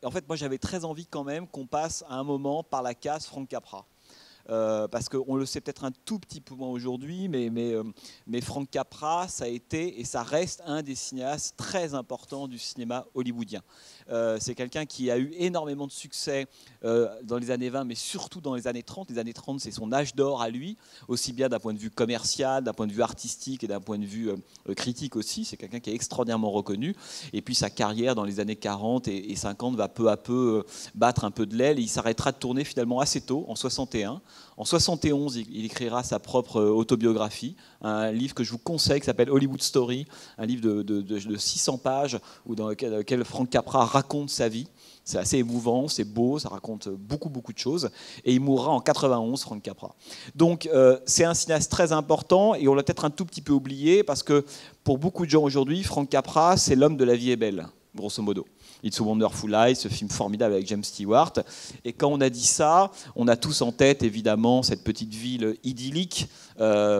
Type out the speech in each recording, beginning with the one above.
en fait, moi, j'avais très envie quand même qu'on passe à un moment par la case Frank Capra. Parce qu'on le sait peut-être un tout petit peu moins aujourd'hui, mais Frank Capra, ça a été et ça reste un des cinéastes très importants du cinéma hollywoodien. C'est quelqu'un qui a eu énormément de succès dans les années 20, mais surtout dans les années 30. Les années 30, c'est son âge d'or à lui, aussi bien d'un point de vue commercial, d'un point de vue artistique et d'un point de vue critique aussi. C'est quelqu'un qui est extraordinairement reconnu. Et puis sa carrière dans les années 40 et 50 va peu à peu battre un peu de l'aile. Et il s'arrêtera de tourner finalement assez tôt, en 61. En 71, il écrira sa propre autobiographie, un livre que je vous conseille qui s'appelle Hollywood Story, un livre de 600 pages dans lequel Frank Capra raconte sa vie. C'est assez émouvant, c'est beau, ça raconte beaucoup de choses. Et il mourra en 91, Frank Capra. Donc c'est un cinéaste très important et on l'a peut-être un tout petit peu oublié parce que pour beaucoup de gens aujourd'hui, Frank Capra, c'est l'homme de La vie est belle, grosso modo. It's a Wonderful Life, ce film formidable avec James Stewart. Et quand on a dit ça, on a tous en tête évidemment cette petite ville idyllique,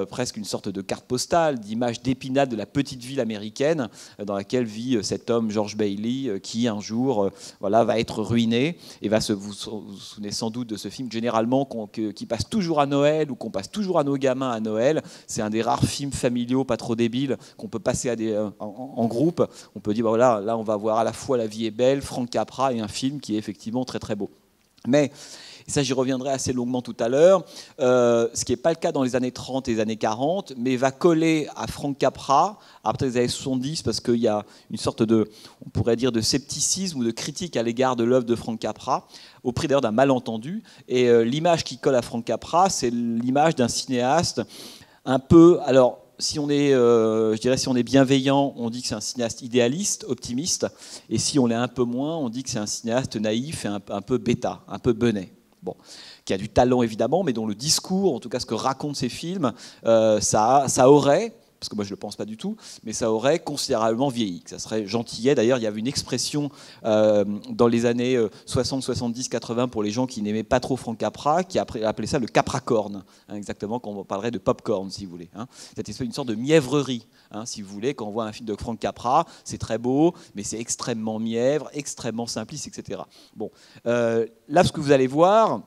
presque une sorte de carte postale, d'image d'épinal de la petite ville américaine dans laquelle vit cet homme George Bailey qui un jour va être ruiné et vous souvenez sans doute de ce film généralement qui passe toujours à Noël ou qu'on passe toujours à nos gamins à Noël. C'est un des rares films familiaux pas trop débiles qu'on peut passer en groupe. On peut dire là on va voir à la fois La vie est belle, Frank Capra et un film qui est effectivement très très beau. Mais, et ça j'y reviendrai assez longuement tout à l'heure, ce qui n'est pas le cas dans les années 30 et les années 40, mais va coller à Frank Capra après les années 70 parce qu'il y a une sorte de, on pourrait dire, de scepticisme ou de critique à l'égard de l'œuvre de Frank Capra, au prix d'ailleurs d'un malentendu. Et l'image qui colle à Frank Capra, c'est l'image d'un cinéaste un peu... Alors, si on est bienveillant, on dit que c'est un cinéaste idéaliste, optimiste, et si on l'est un peu moins, on dit que c'est un cinéaste naïf et un peu bêta, un peu benet. Bon, qui a du talent évidemment, mais dont le discours, en tout cas ce que racontent ses films, ça aurait, parce que moi je ne le pense pas du tout, mais ça aurait considérablement vieilli, que ça serait gentillet. D'ailleurs, il y avait une expression dans les années 60, 70, 80 pour les gens qui n'aimaient pas trop Frank Capra, qui appelait ça le capracorn, exactement, quand on parlerait de popcorn, si vous voulez. Cette espèce d'une sorte de mièvrerie, si vous voulez, quand on voit un film de Frank Capra, c'est très beau, mais c'est extrêmement mièvre, extrêmement simpliste, etc. Bon, là, ce que vous allez voir,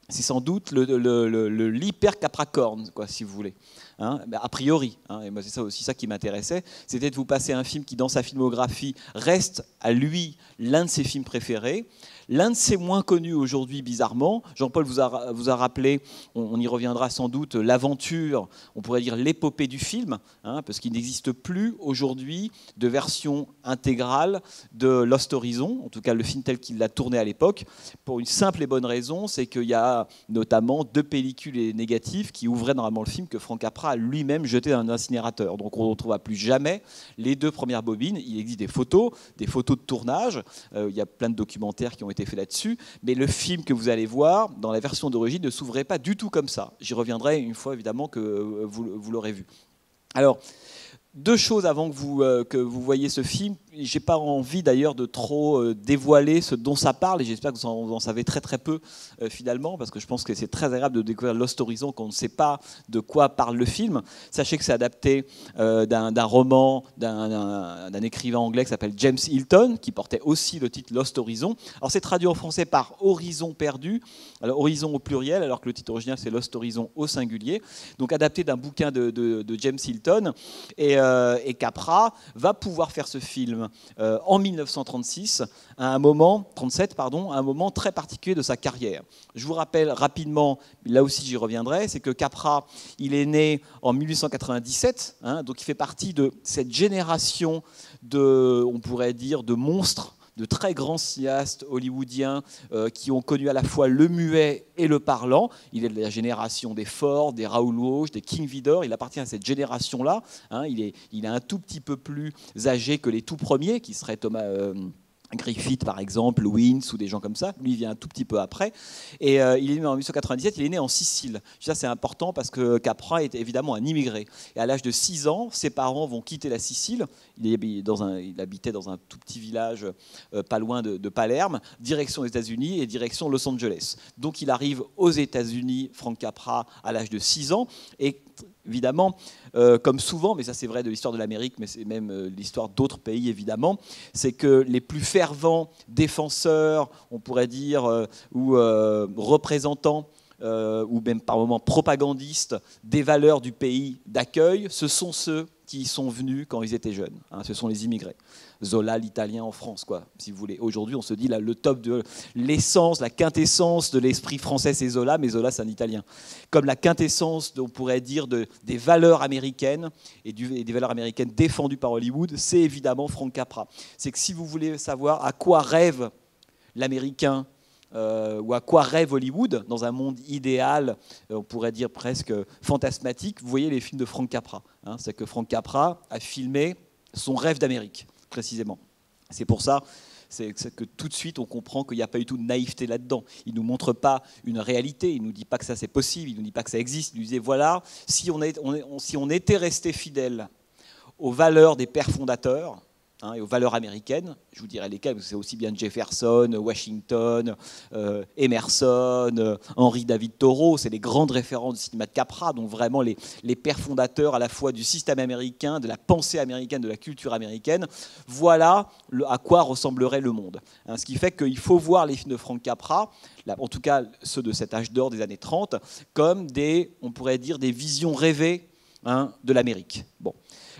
c'est sans doute l'hyper-capracorn, si vous voulez. A priori, et moi c'est ça aussi ça qui m'intéressait, c'était de vous passer un film qui dans sa filmographie reste à lui l'un de ses films préférés, l'un de ses moins connus aujourd'hui bizarrement. Jean-Paul vous a rappelé, on y reviendra sans doute, l'aventure, on pourrait dire l'épopée du film, parce qu'il n'existe plus aujourd'hui de version intégrale de Lost Horizon, en tout cas le film tel qu'il l'a tourné à l'époque, pour une simple et bonne raison, c'est qu'il y a notamment 2 pellicules négatives qui ouvraient normalement le film que Frank Capra a lui-même jeté dans un incinérateur. Donc on ne retrouvera plus jamais les 2 premières bobines. Il existe des photos de tournage, il y a plein de documentaires qui ont été faits là-dessus, mais le film que vous allez voir, dans la version d'origine, ne s'ouvrait pas du tout comme ça. J'y reviendrai une fois évidemment que vous l'aurez vu. Alors, 2 choses avant que vous voyez ce film. Je n'ai pas envie d'ailleurs de trop dévoiler ce dont ça parle, et j'espère que vous en savez très très peu finalement, parce que je pense que c'est très agréable de découvrir Lost Horizon quand on ne sait pas de quoi parle le film. Sachez que c'est adapté d'un roman d'un écrivain anglais qui s'appelle James Hilton, qui portait aussi le titre Lost Horizon. Alors c'est traduit en français par Horizon perdu, alors Horizon au pluriel, alors que le titre original c'est Lost Horizon au singulier, donc adapté d'un bouquin de James Hilton, et Capra va pouvoir faire ce film en 1936, à un moment très particulier de sa carrière. Je vous rappelle rapidement, là aussi j'y reviendrai, c'est que Capra, il est né en 1897, donc il fait partie de cette génération on pourrait dire, de monstres, de très grands cinéastes hollywoodiens qui ont connu à la fois le muet et le parlant. Il est de la génération des Ford, des Raoul Walsh, des King Vidor. Il appartient à cette génération-là. Il est un tout petit peu plus âgé que les tout premiers, qui seraient Thomas Griffith par exemple, Wins ou des gens comme ça. Lui il vient un tout petit peu après. Et il est né en 1897, il est né en Sicile. Ça c'est important parce que Capra est évidemment un immigré. Et à l'âge de 6 ans, ses parents vont quitter la Sicile. Il habitait dans un tout petit village pas loin de Palerme, direction les États-Unis et direction Los Angeles. Donc il arrive aux États-Unis, Frank Capra, à l'âge de 6 ans. Et évidemment, comme souvent, mais ça c'est vrai de l'histoire de l'Amérique, mais c'est même l'histoire d'autres pays évidemment, c'est que les plus fermes fervent défenseur, on pourrait dire, ou représentant, ou même par moments propagandiste des valeurs du pays d'accueil, ce sont ceux qui y sont venus quand ils étaient jeunes. Hein, ce sont les immigrés. Zola, l'italien en France, quoi, si vous voulez. Aujourd'hui, on se dit là, le top de l'essence, la quintessence de l'esprit français, c'est Zola, mais Zola, c'est un italien. Comme la quintessence, on pourrait dire, des valeurs américaines et des valeurs américaines défendues par Hollywood, c'est évidemment Frank Capra. C'est que si vous voulez savoir à quoi rêve l'Américain, ou à quoi rêve Hollywood, dans un monde idéal, on pourrait dire presque fantasmatique, vous voyez les films de Frank Capra. Hein, c'est que Frank Capra a filmé son rêve d'Amérique, précisément. C'est pour ça que tout de suite on comprend qu'il n'y a pas du tout de naïveté là-dedans. Il ne nous montre pas une réalité, il ne nous dit pas que ça c'est possible, il ne nous dit pas que ça existe, il nous disait voilà, si on était resté fidèle aux valeurs des pères fondateurs, et aux valeurs américaines, je vous dirai lesquelles, c'est aussi bien Jefferson, Washington, Emerson, Henry David Thoreau, c'est les grandes références du cinéma de Capra, donc vraiment les pères fondateurs à la fois du système américain, de la pensée américaine, de la culture américaine. Voilà à quoi ressemblerait le monde. Ce qui fait qu'il faut voir les films de Frank Capra, en tout cas ceux de cet âge d'or des années 30, comme on pourrait dire des visions rêvées de l'Amérique. Bon.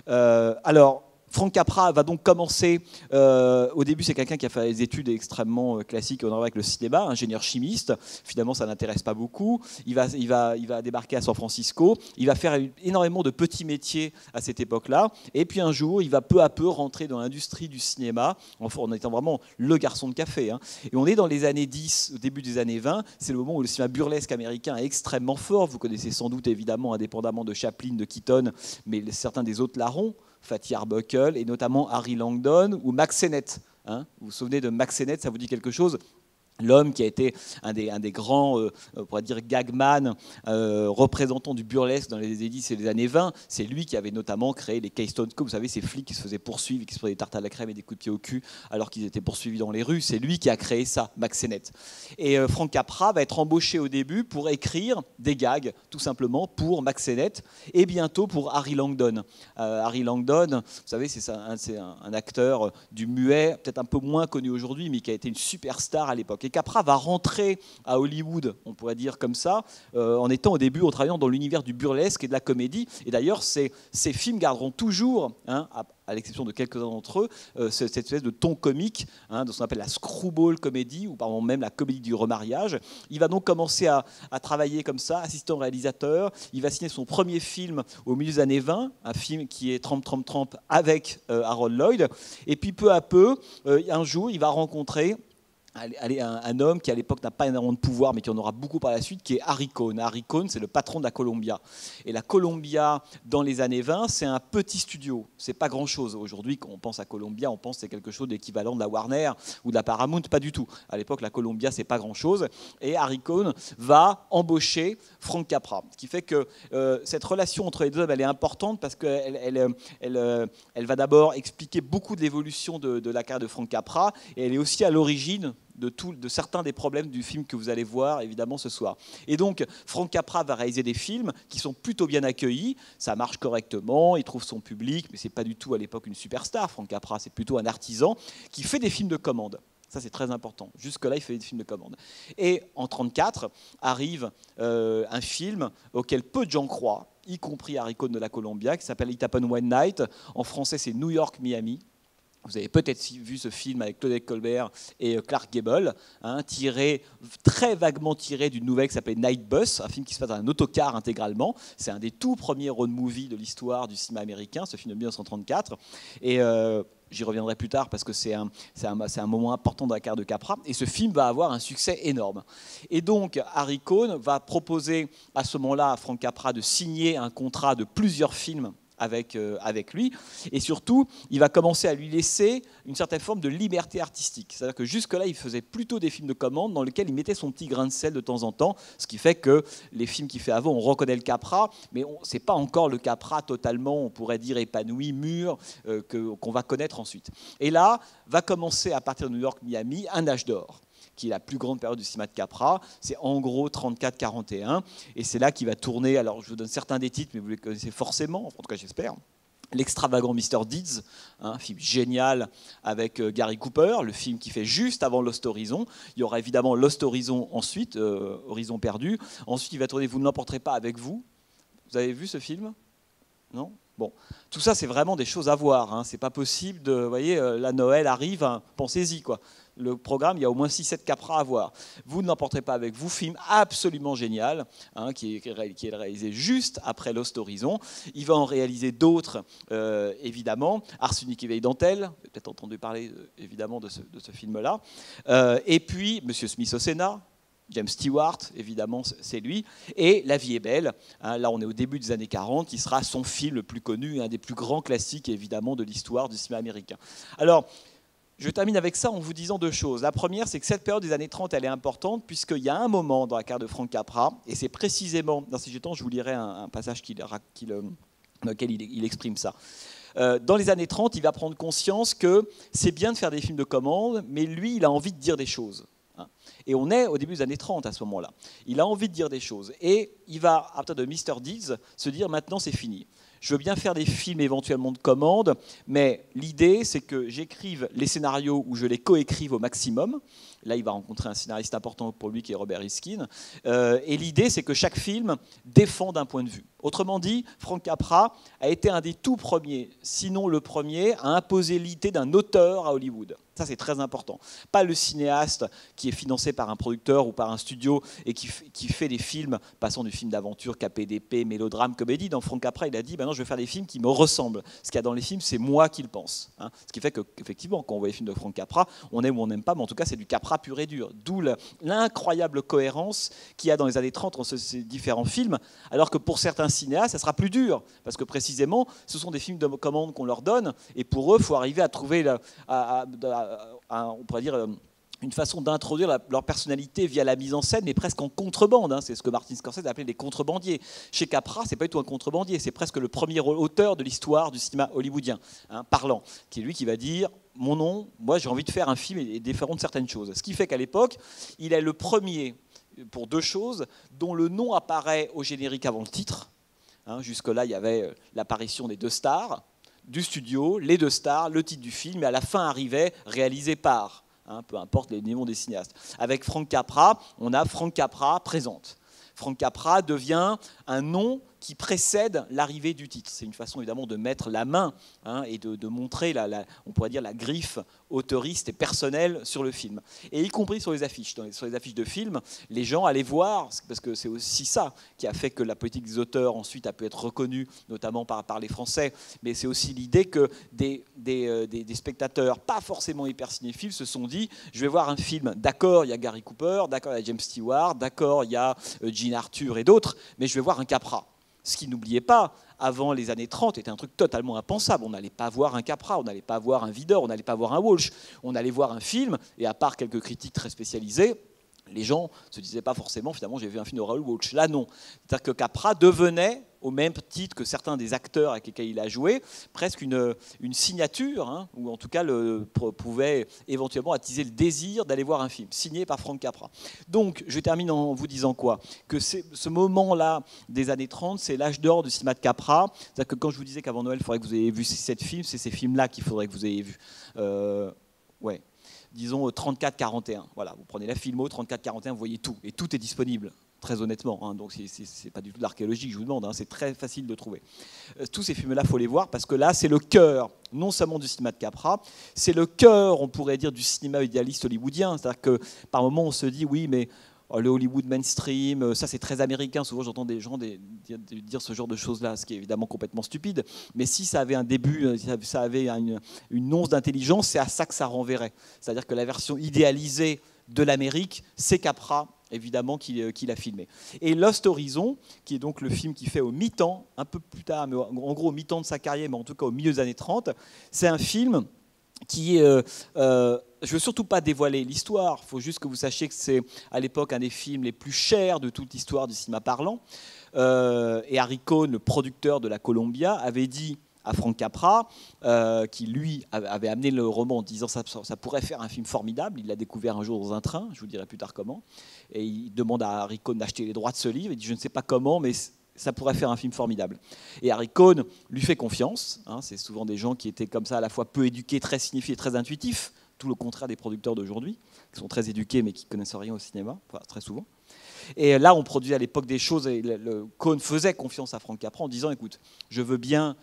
Alors, Frank Capra va donc commencer, au début c'est quelqu'un qui a fait des études extrêmement classiques avec le cinéma, ingénieur chimiste, finalement ça n'intéresse pas beaucoup, il va débarquer à San Francisco, il va faire énormément de petits métiers à cette époque-là, et puis un jour il va peu à peu rentrer dans l'industrie du cinéma, en étant vraiment le garçon de café. Et on est dans les années 10, au début des années 20, c'est le moment où le cinéma burlesque américain est extrêmement fort, vous connaissez sans doute évidemment, indépendamment de Chaplin, de Keaton, mais certains des autres larrons, Fatty Arbuckle et notamment Harry Langdon ou Mack Sennett. Vous vous souvenez de Mack Sennett, ça vous dit quelque chose ? L'homme qui a été un des grands, on pourrait dire, gagman, représentants du burlesque dans les années 10 et les années 20, c'est lui qui avait notamment créé les Keystone Cops, vous savez, ces flics qui se faisaient poursuivre, qui se prenaient des tartes à la crème et des coups de pied au cul alors qu'ils étaient poursuivis dans les rues. C'est lui qui a créé ça, Mack Sennett. Et Frank Capra va être embauché au début pour écrire des gags, tout simplement, pour Mack Sennett et bientôt pour Harry Langdon. Harry Langdon, vous savez, c'est un acteur du muet, peut-être un peu moins connu aujourd'hui, mais qui a été une superstar à l'époque. Et Capra va rentrer à Hollywood, on pourrait dire comme ça, en étant au début, en travaillant dans l'univers du burlesque et de la comédie. Et d'ailleurs, ces films garderont toujours, à l'exception de quelques-uns d'entre eux, cette espèce de ton comique, de ce qu'on appelle la screwball comédie, ou pardon, même la comédie du remariage. Il va donc commencer à travailler comme ça, assistant réalisateur. Il va signer son premier film au milieu des années 20, un film qui est Tramp, Tramp, Tramp avec Harold Lloyd. Et puis peu à peu, un jour, il va rencontrer un homme qui à l'époque n'a pas énormément de pouvoir mais qui en aura beaucoup par la suite, qui est Harry Cohn. Harry Cohn, c'est le patron de la Columbia. Et la Columbia, dans les années 20, c'est un petit studio. C'est pas grand-chose. Aujourd'hui, quand on pense à Columbia, on pense que c'est quelque chose d'équivalent de la Warner ou de la Paramount. Pas du tout. À l'époque, la Columbia, c'est pas grand-chose. Et Harry Cohn va embaucher Frank Capra. Ce qui fait que cette relation entre les deux hommes, elle est importante parce qu'elle va d'abord expliquer beaucoup de l'évolution de la carrière de Frank Capra et elle est aussi à l'origine de certains des problèmes du film que vous allez voir évidemment ce soir. Et donc Frank Capra va réaliser des films qui sont plutôt bien accueillis, ça marche correctement, il trouve son public, mais c'est pas du tout à l'époque une superstar. Frank Capra, c'est plutôt un artisan qui fait des films de commande. Ça, c'est très important. Jusque-là, il fait des films de commande. Et en 1934, arrive un film auquel peu de gens croient, y compris Harry Cohn de la Columbia, qui s'appelle It Happened One Night. En français, c'est New York, Miami. Vous avez peut-être vu ce film avec Claudette Colbert et Clark Gable, très vaguement tiré d'une nouvelle qui s'appelle Night Bus, un film qui se passe dans un autocar intégralement. C'est un des tout premiers road movies de l'histoire du cinéma américain, ce film de 1934. Et j'y reviendrai plus tard parce que c'est un moment important dans la carrière de Capra. Et ce film va avoir un succès énorme. Et donc, Harry Cohn va proposer à ce moment-là à Frank Capra de signer un contrat de plusieurs films avec lui, et surtout, il va commencer à lui laisser une certaine forme de liberté artistique. C'est-à-dire que jusque-là, il faisait plutôt des films de commande dans lesquels il mettait son petit grain de sel de temps en temps, ce qui fait que les films qu'il fait avant, on reconnaît le Capra, mais ce n'est pas encore le Capra totalement, on pourrait dire, épanoui, mûr, qu'on va connaître ensuite. Et là, va commencer, à partir de New York, Miami, un âge d'or, qui est la plus grande période du cinéma de Capra, c'est en gros 34-41, et c'est là qu'il va tourner, alors je vous donne certains des titres, mais vous les connaissez forcément, en tout cas j'espère, L'extravagant Mr. Deeds, un film génial avec Gary Cooper, le film qui fait juste avant Lost Horizon. Il y aura évidemment Lost Horizon ensuite, Horizon perdu. Ensuite, il va tourner Vous ne l'emporterez pas avec vous. Vous avez vu ce film? Non? Bon, tout ça, c'est vraiment des choses à voir. Hein. C'est pas possible de, vous voyez, la Noël arrive, hein, pensez-y quoi. Le programme, il y a au moins 6-7 capras à voir. Vous ne l'emporterez pas avec vous, film absolument génial, hein, qui est réalisé juste après Lost Horizon. Il va en réaliser d'autres, évidemment. Arsenic et Vieille Dentelle, vous avez peut-être entendu parler évidemment de ce film-là. Et puis, Monsieur Smith au Sénat. James Stewart, évidemment, c'est lui. Et La vie est belle, hein, là on est au début des années 40, qui sera son film le plus connu, un des plus grands classiques, évidemment, de l'histoire du cinéma américain. Alors, je termine avec ça en vous disant deux choses. La première, c'est que cette période des années 30, elle est importante, puisqu'il y a un moment dans la carrière de Frank Capra, et c'est précisément, dans ces temps, je vous lirai un passage dans lequel il exprime ça. Dans les années 30, il va prendre conscience que c'est bien de faire des films de commande, mais lui, il a envie de dire des choses. Et on est au début des années 30 à ce moment-là. Il a envie de dire des choses. Et il va, à partir de Mr. Deeds, se dire maintenant c'est fini. Je veux bien faire des films éventuellement de commande, mais l'idée c'est que j'écrive les scénarios ou je les coécrive au maximum. Là, il va rencontrer un scénariste important pour lui qui est Robert Riskin. Et l'idée c'est que chaque film défende un point de vue. Autrement dit, Frank Capra a été un des tout premiers, sinon le premier, à imposer l'idée d'un auteur à Hollywood. Ça, c'est très important. Pas le cinéaste qui est financé par un producteur ou par un studio et qui fait des films, passant du film d'aventure, KPDP, mélodrame, comédie. Dans Frank Capra, il a dit, maintenant, je vais faire des films qui me ressemblent. Ce qu'il y a dans les films, c'est moi qui le pense. Hein. Ce qui fait qu'effectivement, quand on voit les films de Frank Capra, on aime ou on n'aime pas, mais en tout cas, c'est du Capra pur et dur. D'où l'incroyable cohérence qu'il y a dans les années 30 entre ces différents films, alors que pour certains cinéastes, ça sera plus dur, parce que précisément, ce sont des films de commande qu'on leur donne, et pour eux, il faut arriver à trouver, on pourrait dire, une façon d'introduire leur personnalité via la mise en scène, mais presque en contrebande. Hein. C'est ce que Martin Scorsese appelait les contrebandiers. Chez Capra, c'est pas du tout un contrebandier, c'est presque le premier auteur de l'histoire du cinéma hollywoodien, hein, parlant, qui est lui qui va dire « Mon nom, moi j'ai envie de faire un film et différent de certaines choses ». Ce qui fait qu'à l'époque, il est le premier pour deux choses, dont le nom apparaît au générique avant le titre. Hein, jusque-là, il y avait l'apparition des deux stars du studio, les deux stars, le titre du film, et à la fin arrivait réalisé par, hein, peu importe les noms des cinéastes. Avec Frank Capra, on a Frank Capra présente. Frank Capra devient un nom qui précède l'arrivée du titre. C'est une façon évidemment de mettre la main, hein, et de montrer, on pourrait dire, la griffe autoriste et personnelle sur le film. Et y compris sur les affiches. Sur les affiches de films, les gens allaient voir, parce que c'est aussi ça qui a fait que la politique des auteurs ensuite a pu être reconnue, notamment par les Français, mais c'est aussi l'idée que des spectateurs, pas forcément hyper cinéphiles, se sont dit, je vais voir un film, d'accord, il y a Gary Cooper, d'accord, il y a James Stewart, d'accord, il y a Jean Arthur et d'autres, mais je vais voir un Capra. Ce qui, n'oubliez pas, avant les années 30, était un truc totalement impensable. On n'allait pas voir un Capra, on n'allait pas voir un Vidor, on n'allait pas voir un Walsh. On allait voir un film, et à part quelques critiques très spécialisées, les gens ne se disaient pas forcément, finalement, j'ai vu un film de Raoul Walsh. Là, non. C'est-à-dire que Capra devenait, au même titre que certains des acteurs avec lesquels il a joué, presque une signature, hein, ou en tout cas pouvait éventuellement attiser le désir d'aller voir un film, signé par Frank Capra. Donc, je termine en vous disant quoi? Que ce moment-là des années 30, c'est l'âge d'or du cinéma de Capra. C'est-à-dire que quand je vous disais qu'avant Noël, il faudrait que vous ayez vu ces 7 films, c'est ces films-là qu'il faudrait que vous ayez vus. Ouais. Disons 34-41. Voilà, vous prenez la Filmo, 34-41, vous voyez tout. Et tout est disponible, très honnêtement. Hein, donc, c'est pas du tout de l'archéologie que je vous demande, hein, c'est très facile de trouver. Tous ces films-là, il faut les voir, parce que là, c'est le cœur, non seulement du cinéma de Capra, c'est le cœur, on pourrait dire, du cinéma idéaliste hollywoodien. C'est-à-dire que par moments, on se dit, oui, mais le Hollywood mainstream, ça c'est très américain. Souvent j'entends des gens dire ce genre de choses-là, ce qui est évidemment complètement stupide. Mais si ça avait un début, si ça avait une once d'intelligence, c'est à ça que ça renverrait. C'est-à-dire que la version idéalisée de l'Amérique, c'est Capra, évidemment, qui l'a filmé. Et Lost Horizon, qui est donc le film qui fait au mi-temps, un peu plus tard, mais en gros au mi-temps de sa carrière, mais en tout cas au milieu des années 30, c'est un film qui est... je ne veux surtout pas dévoiler l'histoire, il faut juste que vous sachiez que c'est à l'époque un des films les plus chers de toute l'histoire du cinéma parlant. Et Harry Cohn, le producteur de la Columbia, avait dit à Frank Capra, qui lui avait amené le roman en disant ça pourrait faire un film formidable. Il l'a découvert un jour dans un train, je vous dirai plus tard comment. Et il demande à Harry Cohn d'acheter les droits de ce livre. Il dit je ne sais pas comment, mais ça pourrait faire un film formidable. Et Harry Cohn lui fait confiance. Hein, c'est souvent des gens qui étaient comme ça, à la fois peu éduqués, très signifiés, très intuitifs, tout le contraire des producteurs d'aujourd'hui, qui sont très éduqués mais qui ne connaissent rien au cinéma, enfin, très souvent. Et là, on produisait à l'époque des choses, et Cohn faisait confiance à Frank Capra en disant, écoute, je veux bien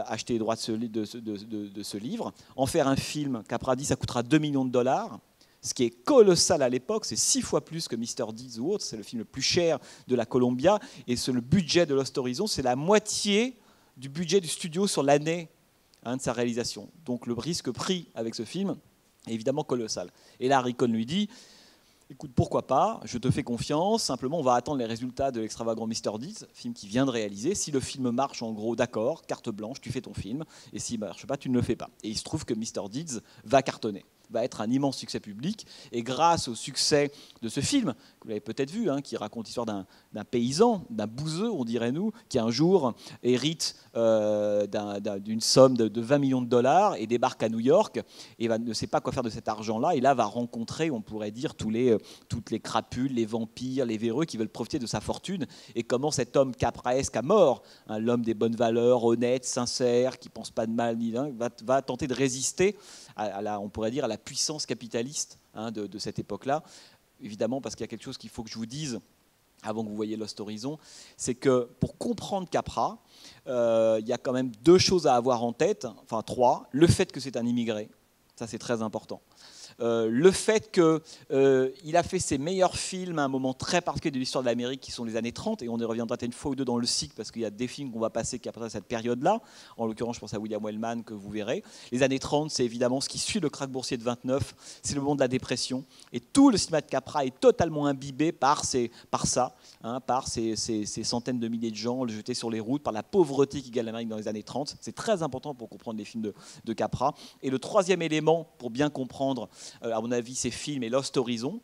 acheter les droits de ce livre, en faire un film. Capra dit, ça coûtera 2 millions de dollars, ce qui est colossal à l'époque, c'est 6 fois plus que Mr. Deeds ou autre, c'est le film le plus cher de la Columbia, et le budget de Lost Horizon, c'est la moitié du budget du studio sur l'année de sa réalisation. Donc le risque pris avec ce film est évidemment colossal. Et là, Harry Cohn lui dit, écoute, pourquoi pas, je te fais confiance, simplement on va attendre les résultats de l'extravagant Mr. Deeds, film qui vient de réaliser. Si le film marche, en gros, d'accord, carte blanche, tu fais ton film, et s'il ne marche pas, tu ne le fais pas. Et il se trouve que Mr. Deeds va cartonner, va être un immense succès public, et grâce au succès de ce film, que vous l'avez peut-être vu, hein, qui raconte l'histoire d'un paysan, d'un bouseux, on dirait nous, qui un jour hérite d'une somme de 20 millions de dollars et débarque à New York et ne sait pas quoi faire de cet argent-là, et là va rencontrer, on pourrait dire, toutes les crapules, les vampires, les véreux qui veulent profiter de sa fortune, et comment cet homme capraesque à mort, hein, l'homme des bonnes valeurs, honnête, sincère, qui ne pense pas de mal, va tenter de résister on pourrait dire, à la puissance capitaliste, hein, de cette époque-là. Évidemment, parce qu'il y a quelque chose qu'il faut que je vous dise avant que vous voyez Lost Horizon, c'est que pour comprendre Capra, il y a quand même 2 choses à avoir en tête, enfin 3. Le fait que c'est un immigré, ça c'est très important. Le fait qu'il a fait ses meilleurs films à un moment très particulier de l'histoire de l'Amérique, qui sont les années 30, et on y reviendra peut-être une fois ou deux dans le cycle, parce qu'il y a des films qu'on va passer qui après cette période-là. En l'occurrence, je pense à William Wellman, que vous verrez. Les années 30, c'est évidemment ce qui suit le krach boursier de 29, c'est le moment de la dépression, et tout le cinéma de Capra est totalement imbibé par ça, hein, par ces centaines de milliers de gens jetés sur les routes, par la pauvreté qui gagne l'Amérique dans les années 30. C'est très important pour comprendre les films de Capra. Et le troisième élément, pour bien comprendre à mon avis, ces films et Lost Horizon,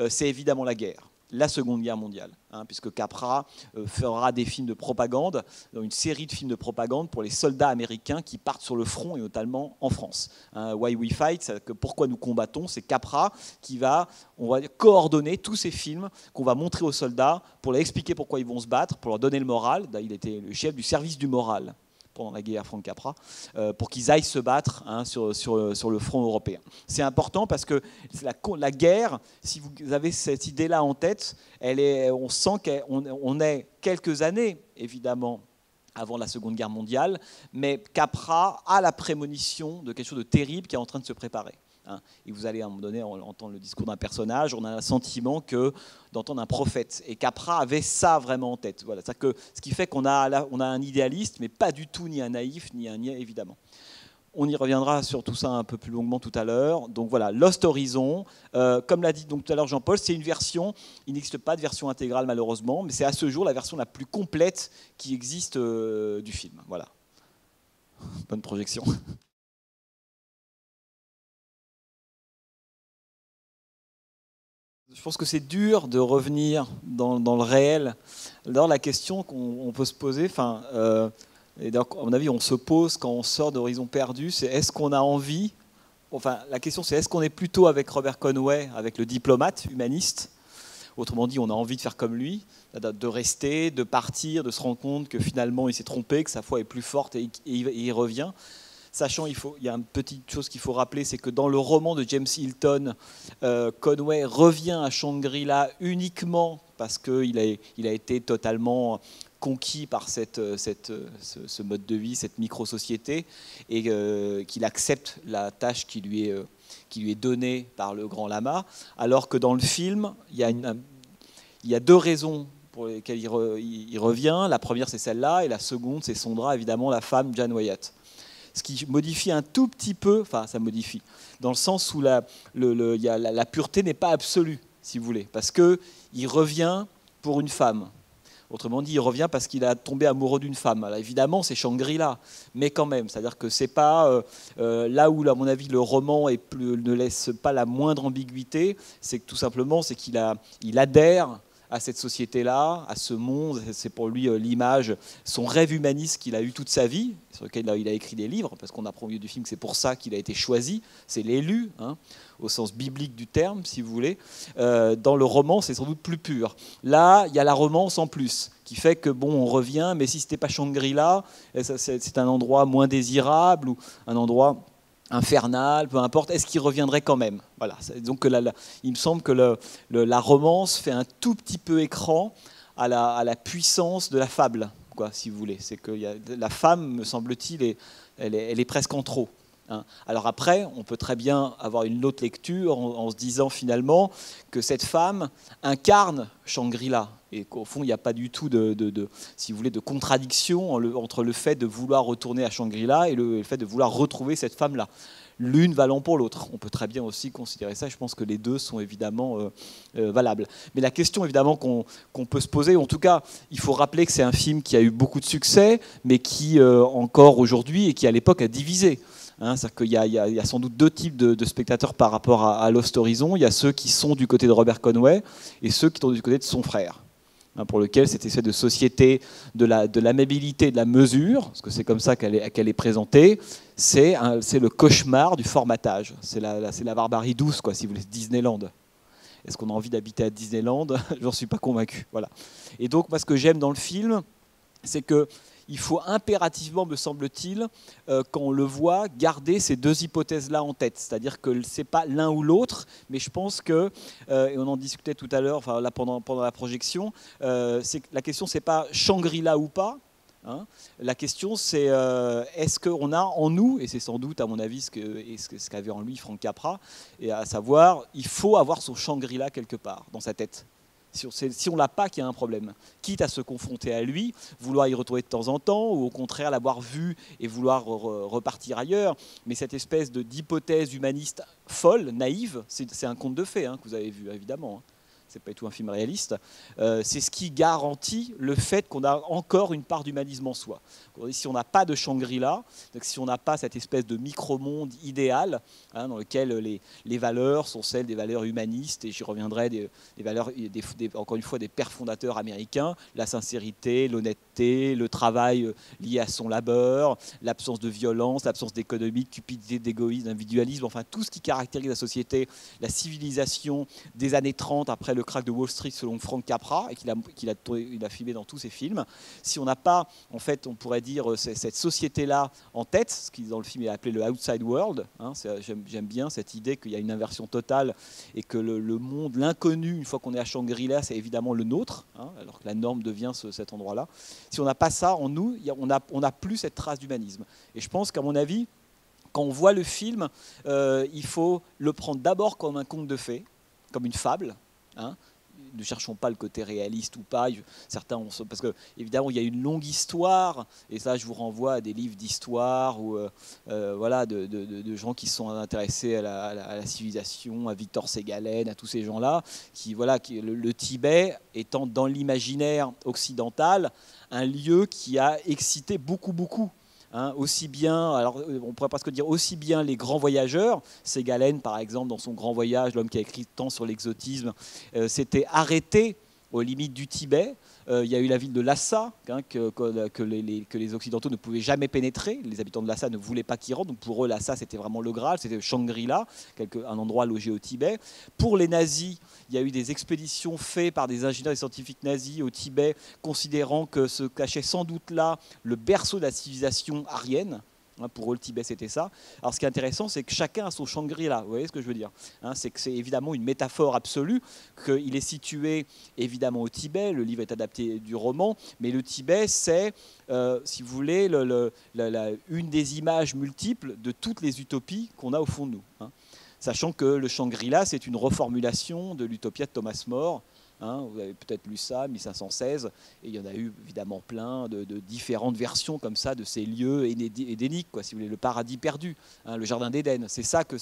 c'est évidemment la guerre, la Seconde Guerre mondiale, hein, puisque Capra fera des films de propagande, une série de films de propagande pour les soldats américains qui partent sur le front, et notamment en France. Hein, Why We Fight, pourquoi nous combattons, c'est Capra qui va, on va dire, coordonner tous ces films qu'on va montrer aux soldats pour leur expliquer pourquoi ils vont se battre, pour leur donner le moral. Il était le chef du service du moral pendant la guerre, Frank Capra, pour qu'ils aillent se battre, hein, sur le front européen. C'est important parce que la guerre, si vous avez cette idée-là en tête, on sent qu'on est quelques années, évidemment, avant la Seconde Guerre mondiale, mais Capra a la prémonition de quelque chose de terrible qui est en train de se préparer. Hein. Et vous allez à un moment donné entendre le discours d'un personnage, on a un sentiment d'entendre un prophète. Et Capra avait ça vraiment en tête. Voilà. Ce qui fait qu'on a un idéaliste, mais pas du tout ni un naïf, ni un niais, évidemment. On y reviendra sur tout ça un peu plus longuement tout à l'heure. Donc voilà, Lost Horizon, comme l'a dit donc tout à l'heure Jean-Paul, c'est une version, il n'existe pas de version intégrale malheureusement, mais c'est à ce jour la version la plus complète qui existe du film. Voilà. Bonne projection. Je pense que c'est dur de revenir dans le réel. Alors la question qu'on peut se poser, et à mon avis on se pose quand on sort d'Horizon Perdu, c'est est-ce qu'on a envie, enfin la question c'est est-ce qu'on est plutôt avec Robert Conway, avec le diplomate humaniste, autrement dit on a envie de faire comme lui, de rester, de partir, de se rendre compte que finalement il s'est trompé, que sa foi est plus forte et il revient. Sachant, il y a une petite chose qu'il faut rappeler, c'est que dans le roman de James Hilton, Conway revient à Shangri-La uniquement parce qu'il a été totalement conquis par ce mode de vie, cette micro-société, et qu'il accepte la tâche qui lui est donnée par le grand lama, alors que dans le film, il y a 2 raisons pour lesquelles il revient. La première, c'est celle-là, et la seconde, c'est Sondra, évidemment, la femme, Jan Wyatt. Ce qui modifie un tout petit peu, enfin ça modifie, dans le sens où la pureté n'est pas absolue, si vous voulez, parce qu'il revient pour une femme. Autrement dit, il revient parce qu'il a tombé amoureux d'une femme. Alors, évidemment, c'est Shangri-La, mais quand même, c'est-à-dire que c'est pas là où, à mon avis, le roman ne laisse pas la moindre ambiguïté, c'est que tout simplement, c'est qu'il adhère à cette société-là, à ce monde. C'est pour lui l'image, son rêve humaniste qu'il a eu toute sa vie, sur lequel il a écrit des livres, parce qu'on apprend au milieu du film que c'est pour ça qu'il a été choisi, c'est l'élu, hein, au sens biblique du terme, si vous voulez. Dans le roman, c'est sans doute plus pur. Là, il y a la romance en plus, qui fait que, bon, on revient, mais si ce n'était pas Shangri-La, c'est un endroit moins désirable, ou un endroit infernal, peu importe, est-ce qu'il reviendrait quand même? Voilà. Donc il me semble que la romance fait un tout petit peu écran à la puissance de la fable, quoi, si vous voulez. C'est que la femme, me semble-t-il, elle est presque en trop. Hein. Alors après, on peut très bien avoir une autre lecture en se disant finalement que cette femme incarne Shangri-La et qu'au fond, il n'y a pas du tout si vous voulez, de contradiction entre le fait de vouloir retourner à Shangri-La et le fait de vouloir retrouver cette femme-là. L'une valant pour l'autre. On peut très bien aussi considérer ça. Je pense que les deux sont évidemment valables. Mais la question évidemment qu'on peut se poser, en tout cas, il faut rappeler que c'est un film qui a eu beaucoup de succès, mais qui encore aujourd'hui et qui à l'époque a divisé. Hein, c'est-à-dire qu'il y a sans doute deux types de spectateurs par rapport à Lost Horizon. Il y a ceux qui sont du côté de Robert Conway et ceux qui sont du côté de son frère, hein, pour lequel cette espèce de société de l'amabilité, de la mesure, parce que c'est comme ça qu'elle est présentée, c'est le cauchemar du formatage. C'est la barbarie douce, quoi, si vous voulez, Disneyland. Est-ce qu'on a envie d'habiter à Disneyland? J'en suis pas convaincu. Voilà. Et donc, moi, ce que j'aime dans le film, c'est que il faut impérativement, me semble-t-il, quand on le voit, garder ces deux hypothèses-là en tête. C'est-à-dire que ce n'est pas l'un ou l'autre, mais je pense que, et on en discutait tout à l'heure, enfin, là, pendant la projection, la question, ce n'est pas Shangri-La ou pas. Hein. La question, c'est est-ce qu'on a en nous, et c'est sans doute, à mon avis, ce qu'avait en lui Frank Capra, et à savoir, il faut avoir son Shangri-La quelque part dans sa tête. Si on ne l'a pas, qu'il y a un problème. Quitte à se confronter à lui, vouloir y retrouver de temps en temps, ou au contraire l'avoir vu et vouloir repartir ailleurs. Mais cette espèce d'hypothèse humaniste folle, naïve, c'est un conte de fées, hein, que vous avez vu, évidemment. Hein. C'est pas du tout un film réaliste. C'est ce qui garantit le fait qu'on a encore une part d'humanisme en soi. Si on n'a pas de Shangri-La, si on n'a pas cette espèce de micro-monde idéal, hein, dans lequel les valeurs sont celles des valeurs humanistes, et j'y reviendrai, des valeurs, encore une fois, des pères fondateurs américains, la sincérité, l'honnêteté, le travail lié à son labeur, l'absence de violence, l'absence d'économie, de cupidité, d'égoïsme, d'individualisme, enfin tout ce qui caractérise la société, la civilisation des années 30 après le krach de Wall Street selon Frank Capra, et qu'il a filmé dans tous ses films. Si on n'a pas, en fait, on pourrait dire, cette société-là en tête, ce qui dans le film est appelé le outside world, hein, j'aime bien cette idée qu'il y a une inversion totale et que le monde, l'inconnu, une fois qu'on est à Shangri-La, c'est évidemment le nôtre, hein, alors que la norme devient cet endroit-là. Si on n'a pas ça en nous, on n'a plus cette trace d'humanisme. Et je pense qu'à mon avis, quand on voit le film, il faut le prendre d'abord comme un conte de fées, comme une fable. Hein, ne cherchons pas le côté réaliste ou pas. Certains parce que évidemment il y a une longue histoire, et ça je vous renvoie à des livres d'histoire ou voilà, de gens qui sont intéressés à la civilisation, à Victor Ségalen, à tous ces gens-là, le Tibet étant dans l'imaginaire occidental un lieu qui a excité beaucoup. Hein, aussi bien, alors on pourrait presque dire aussi bien les grands voyageurs, Ségalen par exemple dans son Grand Voyage, l'homme qui a écrit tant sur l'exotisme, s'était arrêté aux limites du Tibet. Il y a eu la ville de Lhasa, hein, que les Occidentaux ne pouvaient jamais pénétrer. Les habitants de Lhasa ne voulaient pas qu'ils rentrent. Donc pour eux, Lhasa, c'était vraiment le Graal, c'était Shangri-La, un endroit logé au Tibet. Pour les nazis, il y a eu des expéditions faites par des ingénieurs et scientifiques nazis au Tibet, considérant que se cachait sans doute là le berceau de la civilisation aryenne. Pour eux, le Tibet, c'était ça. Alors, ce qui est intéressant, c'est que chacun a son Shangri-La. Vous voyez ce que je veux dire, hein, c'est que c'est évidemment une métaphore absolue, qu'il est situé évidemment au Tibet. Le livre est adapté du roman, mais le Tibet, c'est, si vous voulez, une des images multiples de toutes les utopies qu'on a au fond de nous. Hein. Sachant que le Shangri-La, c'est une reformulation de l'Utopia de Thomas More. Hein, vous avez peut-être lu ça, 1516, et il y en a eu évidemment plein de différentes versions comme ça de ces lieux édéniques, quoi, si vous voulez, le paradis perdu, hein, le jardin d'Éden. C'est ça que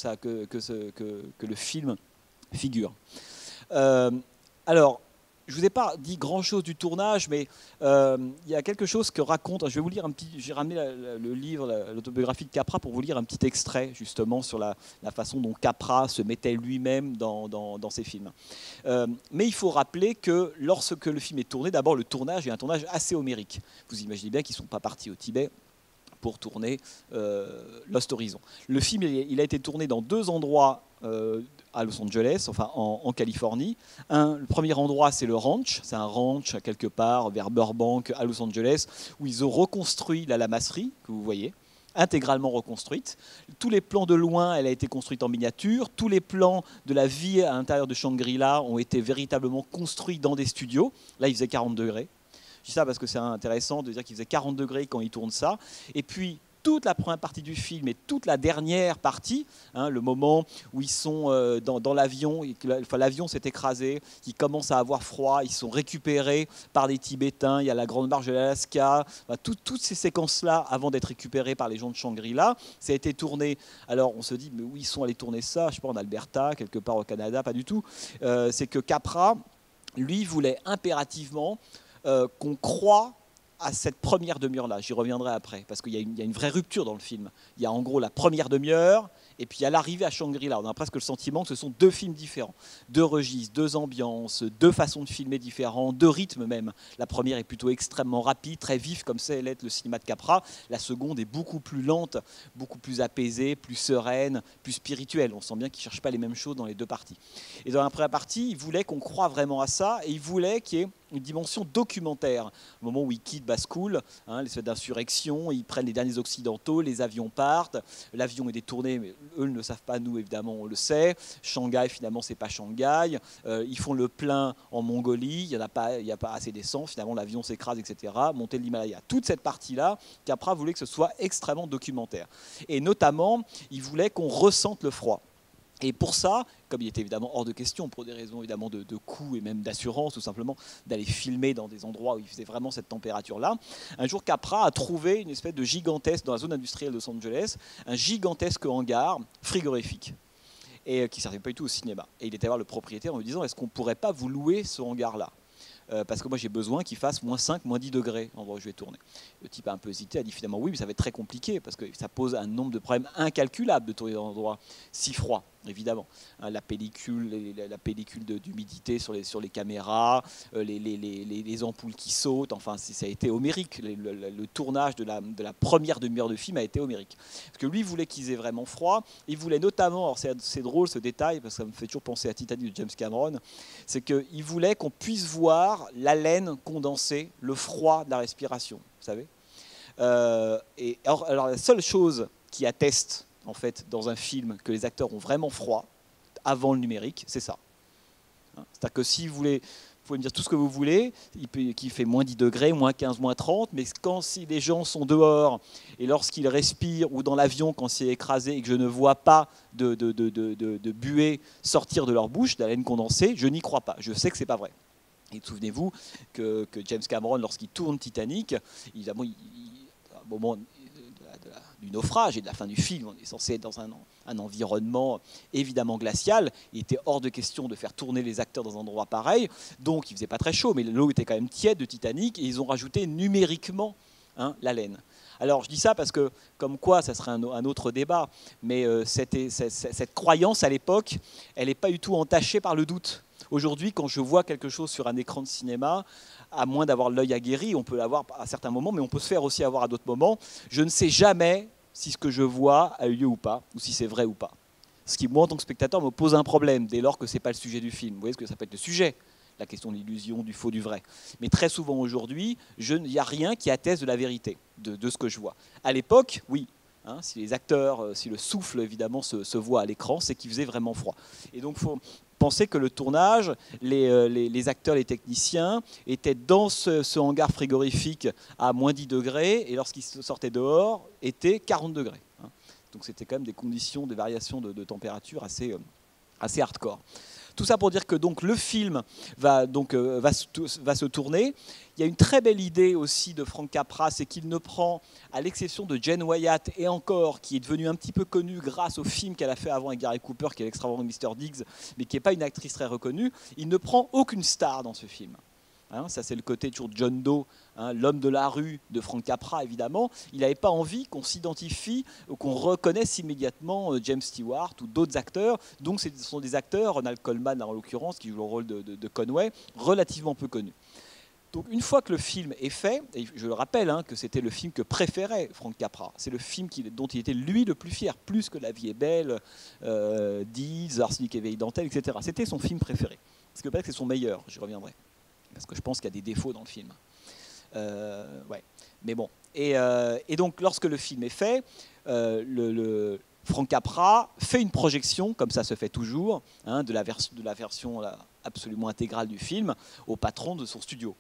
le film figure. Alors, je ne vous ai pas dit grand-chose du tournage, mais il y a quelque chose que raconte. Je vais vous lire un petit. J'ai ramené le livre, l'autobiographie de Capra, pour vous lire un petit extrait justement sur la façon dont Capra se mettait lui-même dans ses films. Mais il faut rappeler que lorsque le film est tourné, d'abord le tournage est un tournage assez homérique. Vous imaginez bien qu'ils ne sont pas partis au Tibet pour tourner Lost Horizon. Le film il a été tourné dans 2 endroits à Los Angeles, enfin en Californie. Le premier endroit, c'est le ranch. C'est un ranch quelque part vers Burbank, à Los Angeles, où ils ont reconstruit la lamasserie, que vous voyez, intégralement reconstruite. Tous les plans de loin, elle a été construite en miniature. Tous les plans de la vie à l'intérieur de Shangri-La ont été véritablement construits dans des studios. Là, il faisait 40 degrés. Je dis ça parce que c'est intéressant de dire qu'il faisait 40 degrés quand il tourne ça. Et puis, toute la première partie du film et toute la dernière partie, le moment où ils sont dans l'avion, l'avion s'est écrasé, ils commencent à avoir froid, ils sont récupérés par des Tibétains, il y a la Grande Marche de l'Alaska, toutes ces séquences-là, avant d'être récupérées par les gens de Shangri-La, ça a été tourné. Alors on se dit, mais où ils sont allés tourner ça? Je ne sais pas, en Alberta, quelque part au Canada, pas du tout. C'est que Capra, lui, voulait impérativement qu'on croit à cette première demi-heure-là. J'y reviendrai après, parce qu'il y a une vraie rupture dans le film. Il y a en gros la première demi-heure, et puis à l'arrivée à Shangri-La, on a presque le sentiment que ce sont 2 films différents. 2 registres, 2 ambiances, 2 façons de filmer différents, 2 rythmes même. La première est plutôt extrêmement rapide, très vif, comme c'est l'être le cinéma de Capra. La seconde est beaucoup plus lente, beaucoup plus apaisée, plus sereine, plus spirituelle. On sent bien qu'ils ne cherchent pas les mêmes choses dans les 2 parties. Et dans la première partie, il voulait qu'on croie vraiment à ça, et il voulait qu'il y ait une dimension documentaire. Au moment où ils quittent Baskoul, l'espèce d'insurrection, ils prennent les derniers occidentaux, les avions partent, l'avion est détourné, mais eux ne le savent pas, nous évidemment on le sait. Shanghai, finalement c'est pas Shanghai. Ils font le plein en Mongolie, il n'y a pas assez d'essence, finalement l'avion s'écrase, etc. Montée de l'Himalaya. Toute cette partie-là, Capra voulait que ce soit extrêmement documentaire. Et notamment, il voulait qu'on ressente le froid. Et pour ça, comme il était évidemment hors de question, pour des raisons évidemment de coût et même d'assurance, tout simplement, d'aller filmer dans des endroits où il faisait vraiment cette température-là, un jour Capra a trouvé une espèce de gigantesque, dans la zone industrielle de Los Angeles, un gigantesque hangar frigorifique, et qui ne servait pas du tout au cinéma. Et il était voir le propriétaire en lui disant, est-ce qu'on ne pourrait pas vous louer ce hangar-là ? Parce que moi j'ai besoin qu'il fasse -5, -10 degrés en où je vais tourner. Le type a un peu hésité, a dit finalement oui, mais ça va être très compliqué, parce que ça pose un nombre de problèmes incalculables de tourner dans un endroit si froid. Évidemment, la pellicule d'humidité sur les caméras, les ampoules qui sautent, enfin ça a été homérique. Le tournage de la première demi-heure de film a été homérique. Parce que lui voulait qu'ils aient vraiment froid. Il voulait notamment, alors c'est drôle ce détail, parce que ça me fait toujours penser à Titanic de James Cameron, c'est qu'il voulait qu'on puisse voir l'haleine condensée, le froid de la respiration, vous savez. Alors la seule chose qui atteste en fait, dans un film, que les acteurs ont vraiment froid, avant le numérique, c'est ça. C'est-à-dire que si vous pouvez me dire tout ce que vous voulez, qu'il fait -10 degrés, -15, -30, mais si les gens sont dehors, et lorsqu'ils respirent, ou dans l'avion, quand c'est écrasé, et que je ne vois pas de buée sortir de leur bouche, d'haleine condensée, je n'y crois pas. Je sais que ce n'est pas vrai. Et souvenez-vous que James Cameron, lorsqu'il tourne Titanic, évidemment, à un moment du naufrage et de la fin du film, on est censé être dans un environnement évidemment glacial. Il était hors de question de faire tourner les acteurs dans un endroit pareil, donc il faisait pas très chaud, mais l'eau était quand même tiède de Titanic, et ils ont rajouté numériquement l'haleine. Alors je dis ça parce que, comme quoi, ça serait un autre débat, mais cette croyance à l'époque, elle n'est pas du tout entachée par le doute. Aujourd'hui, quand je vois quelque chose sur un écran de cinéma, à moins d'avoir l'œil aguerri, on peut l'avoir à certains moments, mais on peut se faire aussi avoir à d'autres moments. Je ne sais jamais si ce que je vois a eu lieu ou pas, ou si c'est vrai ou pas. Ce qui, moi, en tant que spectateur, me pose un problème, dès lors que ce n'est pas le sujet du film. Vous voyez ce que ça peut être le sujet, la question de l'illusion, du faux, du vrai. Mais très souvent aujourd'hui, il n'y a rien qui atteste de la vérité, de ce que je vois. À l'époque, oui. Si les acteurs, si le souffle, évidemment, se voit à l'écran, c'est qu'il faisait vraiment froid. Et donc, il faut penser que le tournage, les acteurs, les techniciens étaient dans ce hangar frigorifique à -10 degrés, et lorsqu'ils sortaient dehors, étaient 40 degrés. Donc c'était quand même des conditions, des variations de température assez hardcore. Tout ça pour dire que donc, le film va se tourner. Il y a une très belle idée aussi de Frank Capra, c'est qu'il ne prend, à l'exception de Jane Wyatt, et encore, qui est devenue un petit peu connue grâce au film qu'elle a fait avant avec Gary Cooper, qui est l'extraordinaire Mr. Diggs, mais qui n'est pas une actrice très reconnue, il ne prend aucune star dans ce film. Hein, ça c'est le côté toujours John Doe, hein, l'homme de la rue de Frank Capra évidemment. Il n'avait pas envie qu'on s'identifie ou qu'on reconnaisse immédiatement James Stewart ou d'autres acteurs. Donc ce sont des acteurs, Ronald Colman en l'occurrence, qui joue le rôle de Conway, relativement peu connus. Donc une fois que le film est fait, et je le rappelle hein, que c'était le film que préférait Frank Capra, c'est le film dont il était lui le plus fier, plus que La vie est belle, Deeds, Arsenic et Vieille Dentelle, etc. C'était son film préféré. Ce que peut-être que c'est son meilleur, j'y reviendrai. Parce que je pense qu'il y a des défauts dans le film. Ouais. Mais bon. Et donc, lorsque le film est fait, Frank Capra fait une projection, comme ça se fait toujours, hein, de la version absolument intégrale du film, au patron de son studio.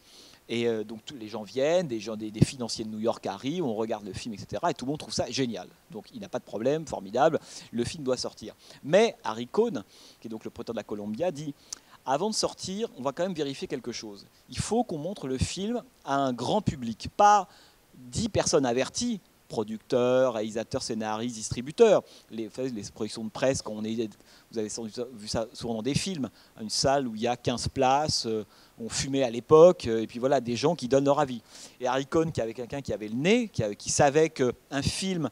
Et donc, les gens viennent, des financiers de New York arrivent, on regarde le film, etc. Et tout le monde trouve ça génial. Donc, il n'a pas de problème, formidable, le film doit sortir. Mais Harry Cohn, qui est donc le producteur de la Columbia, dit... Avant de sortir, on va quand même vérifier quelque chose. Il faut qu'on montre le film à un grand public, pas 10 personnes averties, producteurs, réalisateurs, scénaristes, distributeurs. Les projections de presse, quand vous avez vu ça souvent dans des films, une salle où il y a 15 places, on fumait à l'époque, et puis voilà, des gens qui donnent leur avis. Et Harry Cohn, qui avait quelqu'un qui avait le nez, qui savait qu'un film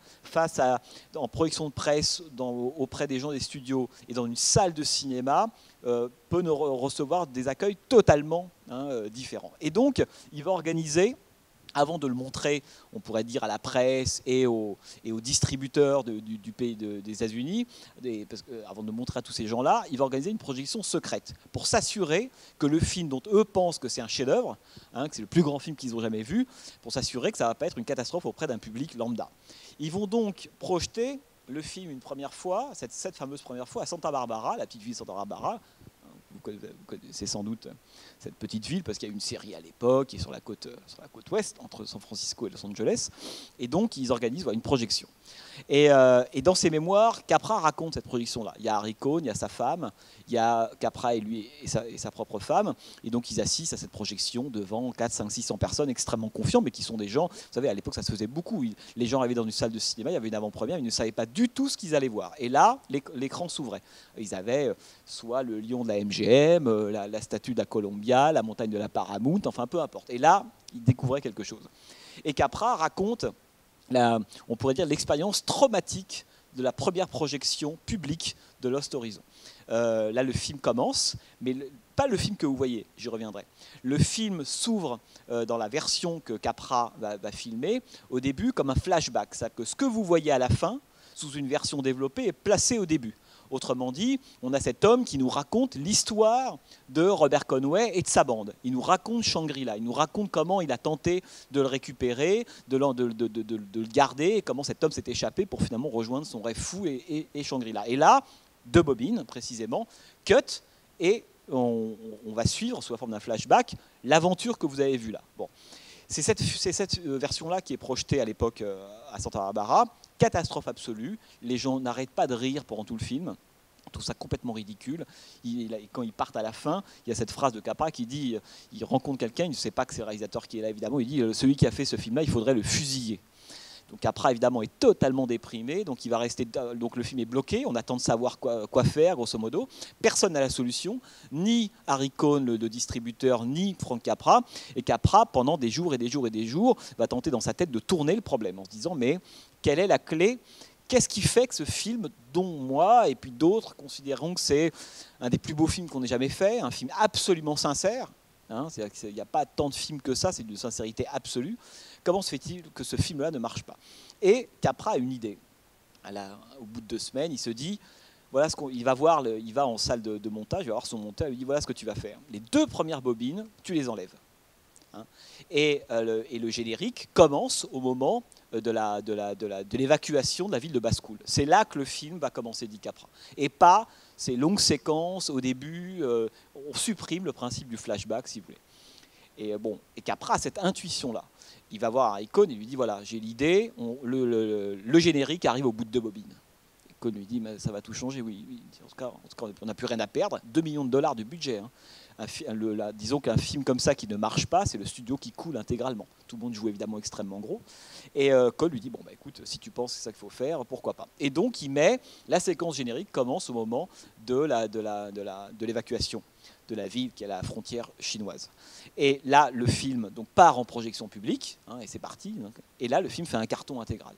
en projection de presse auprès des gens des studios et dans une salle de cinéma, peut recevoir des accueils totalement différents. Et donc, il va organiser, avant de le montrer, on pourrait dire à la presse et aux distributeurs du pays des États-Unis, avant de le montrer à tous ces gens-là, il va organiser une projection secrète pour s'assurer que le film dont eux pensent que c'est un chef-d'œuvre, hein, que c'est le plus grand film qu'ils ont jamais vu, pour s'assurer que ça ne va pas être une catastrophe auprès d'un public lambda. Ils vont donc projeter le film une première fois, cette fameuse première fois, à Santa Barbara, la petite ville de Santa Barbara. Vous connaissez sans doute cette petite ville parce qu'il y a une série à l'époque qui est sur la côte ouest entre San Francisco et Los Angeles. Et donc, ils organisent une projection. Et dans ses mémoires, Capra raconte cette projection-là. Il y a Harry Cohn, il y a sa femme, il y a Capra et lui et sa propre femme. Et donc, ils assistent à cette projection devant 4, 5, 600 personnes extrêmement confiants, mais qui sont des gens, vous savez, à l'époque, ça se faisait beaucoup. Les gens arrivaient dans une salle de cinéma, il y avait une avant-première, ils ne savaient pas du tout ce qu'ils allaient voir. Et là, l'écran s'ouvrait. Ils avaient soit le lion de la MGM, la statue de la Columbia, la montagne de la Paramount, enfin peu importe. Et là, ils découvraient quelque chose. Et Capra raconte, on pourrait dire, l'expérience traumatique de la première projection publique de Lost Horizon. Là, le film commence, mais pas le film que vous voyez, j'y reviendrai. Le film s'ouvre dans la version que Capra va filmer, au début, comme un flashback. C'est-à-dire que ce que vous voyez à la fin, sous une version développée, est placé au début. Autrement dit, on a cet homme qui nous raconte l'histoire de Robert Conway et de sa bande. Il nous raconte Shangri-La, il nous raconte comment il a tenté de le récupérer, de le garder, et comment cet homme s'est échappé pour finalement rejoindre son rêve fou et Shangri-La. Et là, deux bobines précisément, cut, et on va suivre, sous la forme d'un flashback, l'aventure que vous avez vue là. Bon. C'est cette version-là qui est projetée à l'époque à Santa Barbara. Catastrophe absolue. Les gens n'arrêtent pas de rire pendant tout le film. On trouve ça complètement ridicule. Quand ils partent à la fin, il y a cette phrase de Capra qui dit, il rencontre quelqu'un, il ne sait pas que c'est le réalisateur qui est là, évidemment. Il dit, celui qui a fait ce film-là, il faudrait le fusiller. Donc Capra, évidemment, est totalement déprimé. Donc il va rester. Donc le film est bloqué. On attend de savoir quoi faire, grosso modo. Personne n'a la solution. Ni Harry Cohn, le distributeur, ni Frank Capra. Et Capra, pendant des jours et des jours et des jours, va tenter dans sa tête de tourner le problème en se disant mais quelle est la clé ? Qu'est-ce qui fait que ce film, dont moi et puis d'autres considérons que c'est un des plus beaux films qu'on ait jamais fait, un film absolument sincère, hein, il n'y a pas tant de films que ça, c'est d'une sincérité absolue. Comment se fait-il que ce film-là ne marche pas ? Et Capra a une idée. Au bout de 2 semaines, il se dit, voilà il va en salle de montage, il va voir son monteur, il lui dit, voilà ce que tu vas faire. Les 2 premières bobines, tu les enlèves. Hein, et le générique commence au moment de l'évacuation de la ville de Basse-Coul. C'est là que le film va commencer, dit Capra. Et pas ces longues séquences au début, on supprime le principe du flashback, si vous voulez. Et Capra a cette intuition-là. Il va voir Harry Cohn et lui dit, voilà, j'ai l'idée, le générique arrive au bout de 2 bobines. Cohn lui dit mais ça va tout changer, oui. En tout cas, on n'a plus rien à perdre. 2 millions de dollars de budget. Hein. Disons qu'un film comme ça qui ne marche pas, c'est le studio qui coule intégralement. Tout le monde joue évidemment extrêmement gros. Et Cohn lui dit bon bah écoute, si tu penses que c'est ça qu'il faut faire, pourquoi pas. Et donc il met la séquence générique commence au moment de l'évacuation de la ville qui est à la frontière chinoise. Et là le film donc part en projection publique hein, et c'est parti. Donc, et là le film fait un carton intégral.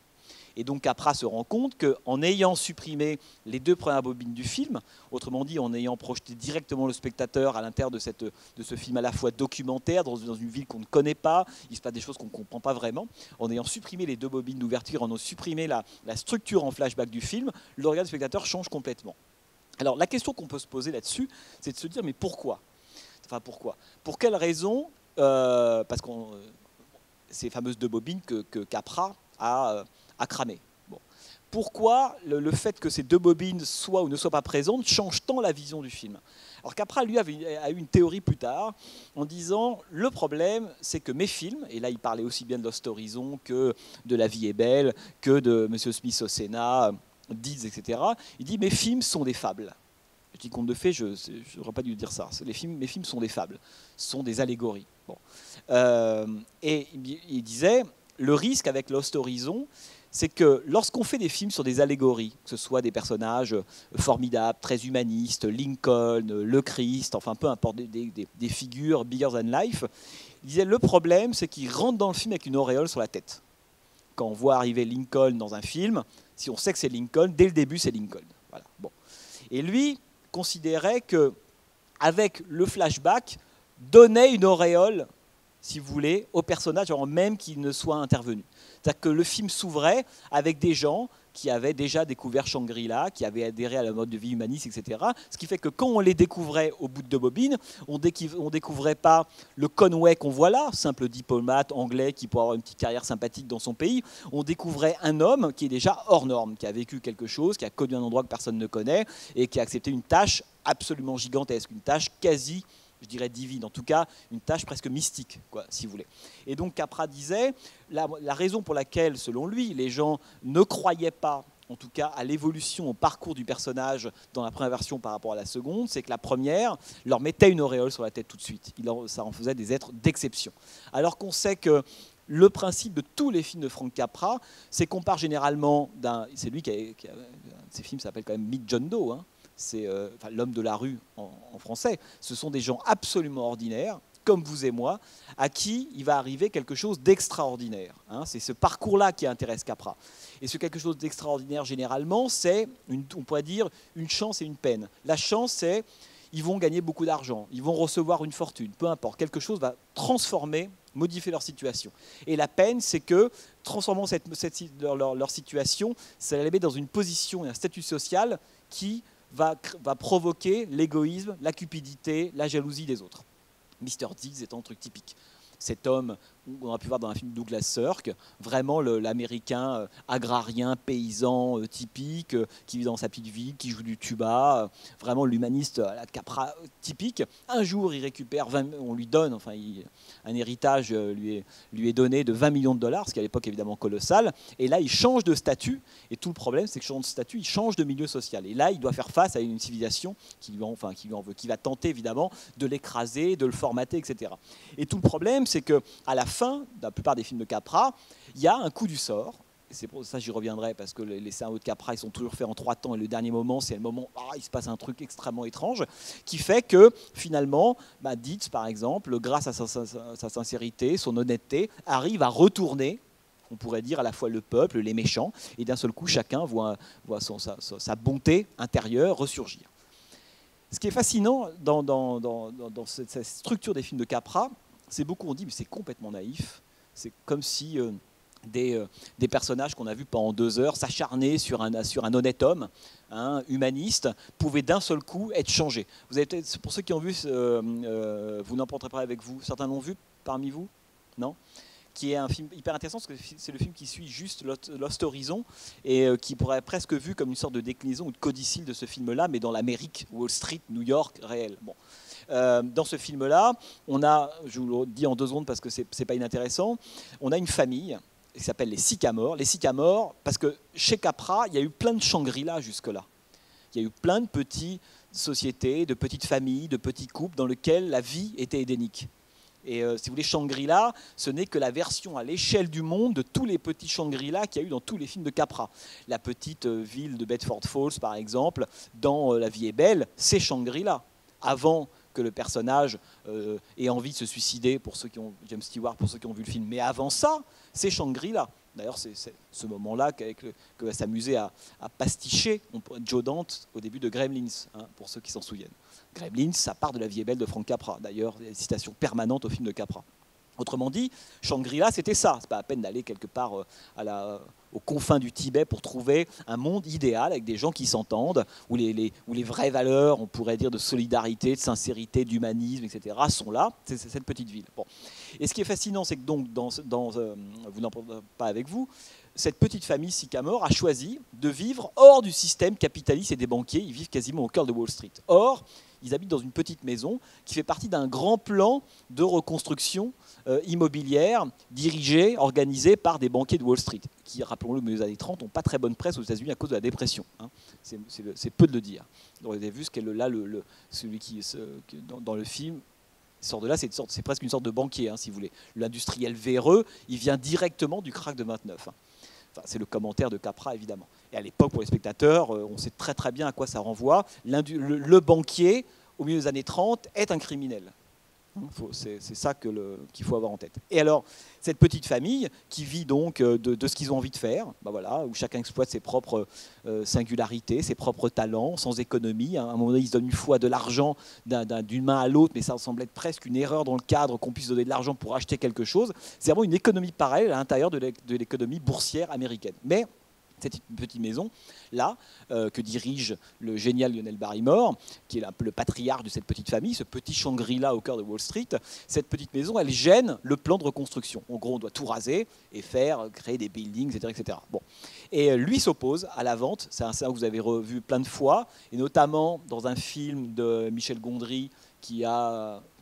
Et donc Capra se rend compte qu'en ayant supprimé les 2 premières bobines du film, autrement dit en ayant projeté directement le spectateur à l'intérieur de ce film à la fois documentaire, dans une ville qu'on ne connaît pas, il se passe des choses qu'on ne comprend pas vraiment, en ayant supprimé les 2 bobines d'ouverture, en ayant supprimé la structure en flashback du film, le regard du spectateur change complètement. Alors la question qu'on peut se poser là-dessus, c'est de se dire mais pourquoi ? Enfin pourquoi ? Pour quelle raison parce que ces fameuses 2 bobines que Capra a cramé. Bon. Pourquoi le fait que ces 2 bobines soient ou ne soient pas présentes change tant la vision du film ? Alors Capra, lui, a eu une théorie plus tard en disant le problème, c'est que mes films, et là il parlait aussi bien de Lost Horizon que de La vie est belle, que de Monsieur Smith au Sénat, Deeds, etc. Il dit mes films sont des fables. Je dis conte de fées, je n'aurais pas dû dire ça. Mes films sont des fables, sont des allégories. Bon. Et il disait le risque avec Lost Horizon, c'est que lorsqu'on fait des films sur des allégories, que ce soit des personnages formidables, très humanistes, Lincoln, le Christ, enfin peu importe, des figures bigger than life, il disait le problème, c'est qu'ils rentrent dans le film avec une auréole sur la tête. Quand on voit arriver Lincoln dans un film, si on sait que c'est Lincoln, dès le début c'est Lincoln. Voilà. Bon. Et lui considérait que avec le flashback, donnait une auréole, si vous voulez, au personnage avant même qu'il ne soit intervenu. C'est-à-dire que le film s'ouvrait avec des gens qui avaient déjà découvert Shangri-La, qui avaient adhéré à la mode de vie humaniste, etc. Ce qui fait que quand on les découvrait au bout de 2 bobines, on ne découvrait pas le Conway qu'on voit là, simple diplomate anglais qui pourrait avoir une petite carrière sympathique dans son pays. On découvrait un homme qui est déjà hors norme, qui a vécu quelque chose, qui a connu un endroit que personne ne connaît et qui a accepté une tâche absolument gigantesque, une tâche quasi, je dirais divine, en tout cas une tâche presque mystique, quoi, si vous voulez. Et donc Capra disait, la raison pour laquelle, selon lui, les gens ne croyaient pas, en tout cas à l'évolution, au parcours du personnage dans la première version par rapport à la seconde, c'est que la première leur mettait une auréole sur la tête tout de suite. Ça en faisait des êtres d'exception. Alors qu'on sait que le principe de tous les films de Frank Capra, c'est qu'on part généralement c'est lui ces films s'appellent quand même Meet John Doe, hein. C'est l'homme de la rue en français. Ce sont des gens absolument ordinaires, comme vous et moi, à qui il va arriver quelque chose d'extraordinaire. Hein. C'est ce parcours-là qui intéresse Capra. Et ce quelque chose d'extraordinaire, généralement, c'est, on pourrait dire, une chance et une peine. La chance, c'est ils vont gagner beaucoup d'argent, ils vont recevoir une fortune, peu importe. Quelque chose va transformer, modifier leur situation. Et la peine, c'est que, transformant leur situation, ça les met dans une position et un statut social qui va provoquer l'égoïsme, la cupidité, la jalousie des autres. Mr. Deeds étant un truc typique. Cet homme, on a pu voir dans un film de Douglas Sirk, vraiment l'américain agrarien, paysan typique, qui vit dans sa petite ville, qui joue du tuba, vraiment l'humaniste à la Capra typique. Un jour, il récupère, on lui donne, enfin, un héritage lui est donné de 20 millions de dollars, ce qui à l'époque évidemment colossal, et là il change de statut, et tout le problème c'est que change de statut, il change de milieu social, et là il doit faire face à une civilisation qui lui en veut, qui va tenter évidemment de l'écraser, de le formater, etc. Et tout le problème c'est qu'à la fin, dans la plupart des films de Capra, il y a un coup du sort. C'est pour ça que j'y reviendrai, parce que les scénarios de Capra, ils sont toujours faits en 3 temps, et le dernier moment, c'est le moment où il se passe un truc extrêmement étrange, qui fait que, finalement, Dietz, par exemple, grâce à sa sincérité, son honnêteté, arrive à retourner, on pourrait dire, à la fois le peuple, les méchants, et d'un seul coup, chacun voit sa bonté intérieure ressurgir. Ce qui est fascinant dans cette structure des films de Capra, c'est beaucoup on dit mais c'est complètement naïf, c'est comme si des personnages qu'on a vus pendant 2 heures s'acharner sur un honnête homme, hein, humaniste, pouvaient d'un seul coup être changés. Vous avez peut-être, pour ceux qui ont vu, vous n'emporterez pas avec vous, certains l'ont vu parmi vous, non ? Qui est un film hyper intéressant, parce que c'est le film qui suit juste Lost Horizon, et qui pourrait être presque vu comme une sorte de déclinaison ou de codicile de ce film-là, mais dans l'Amérique, Wall Street, New York, réel. Bon. Dans ce film-là, on a, je vous le dis en 2 secondes parce que c'est pas inintéressant, on a une famille. qui s'appellent les sycamores. Les sycamores, parce que chez Capra, il y a eu plein de Shangri-La jusque-là. Il y a eu plein de petites sociétés, de petites familles, de petits couples dans lesquels la vie était édénique. Et si vous voulez, Shangri-La, ce n'est que la version à l'échelle du monde de tous les petits Shangri-La qu'il y a eu dans tous les films de Capra. La petite ville de Bedford Falls, par exemple, dans La vie est belle, c'est Shangri-La. Avant que le personnage ait envie de se suicider, pour ceux qui ont James Stewart, pour ceux qui ont vu le film. Mais avant ça, c'est Shangri-La. D'ailleurs, c'est ce moment-là que va s'amuser à pasticher Joe Dante au début de Gremlins, hein, pour ceux qui s'en souviennent. Gremlins, ça part de La vie est belle de Frank Capra. D'ailleurs, il y a des citations permanentes au film de Capra. Autrement dit, Shangri-La, c'était ça. C'est pas à peine d'aller quelque part aux confins du Tibet pour trouver un monde idéal avec des gens qui s'entendent, où les vraies valeurs, on pourrait dire, de solidarité, de sincérité, d'humanisme, etc., sont là. C'est cette petite ville. Bon. Et ce qui est fascinant, c'est que donc, vous n'en parlez pas avec vous, cette petite famille Sycamore a choisi de vivre hors du système capitaliste et des banquiers. Ils vivent quasiment au cœur de Wall Street. Or, ils habitent dans une petite maison qui fait partie d'un grand plan de reconstruction immobilière dirigé, organisé par des banquiers de Wall Street, qui, rappelons-le, dans les années 30, n'ont pas très bonne presse aux États-Unis à cause de la dépression. Hein. C'est peu de le dire. Donc, vous avez vu ce qu'est celui qui, dans le film, sort de là, c'est presque une sorte de banquier, hein, si vous voulez. L'industriel véreux, il vient directement du krach de 29. Hein. Enfin, c'est le commentaire de Capra, évidemment. Et à l'époque, pour les spectateurs, on sait très très bien à quoi ça renvoie. Le banquier, au milieu des années 30, est un criminel. C'est ça qu'il faut avoir en tête. Et alors, cette petite famille qui vit donc de ce qu'ils ont envie de faire, ben voilà, où chacun exploite ses propres singularités, ses propres talents, sans économie. À un moment donné, ils se donnent une fois de l'argent d'une main à l'autre, mais ça semble être presque une erreur dans le cadre qu'on puisse donner de l'argent pour acheter quelque chose. C'est vraiment une économie parallèle à l'intérieur de l'économie boursière américaine. Mais cette petite maison, là, que dirige le génial Lionel Barrymore, qui est un peu le patriarche de cette petite famille, ce petit Shangri-La au cœur de Wall Street, cette petite maison, elle gêne le plan de reconstruction. En gros, on doit tout raser et créer des buildings, etc. etc. Bon. Et lui s'oppose à la vente. C'est un scénario que vous avez revu plein de fois, et notamment dans un film de Michel Gondry qui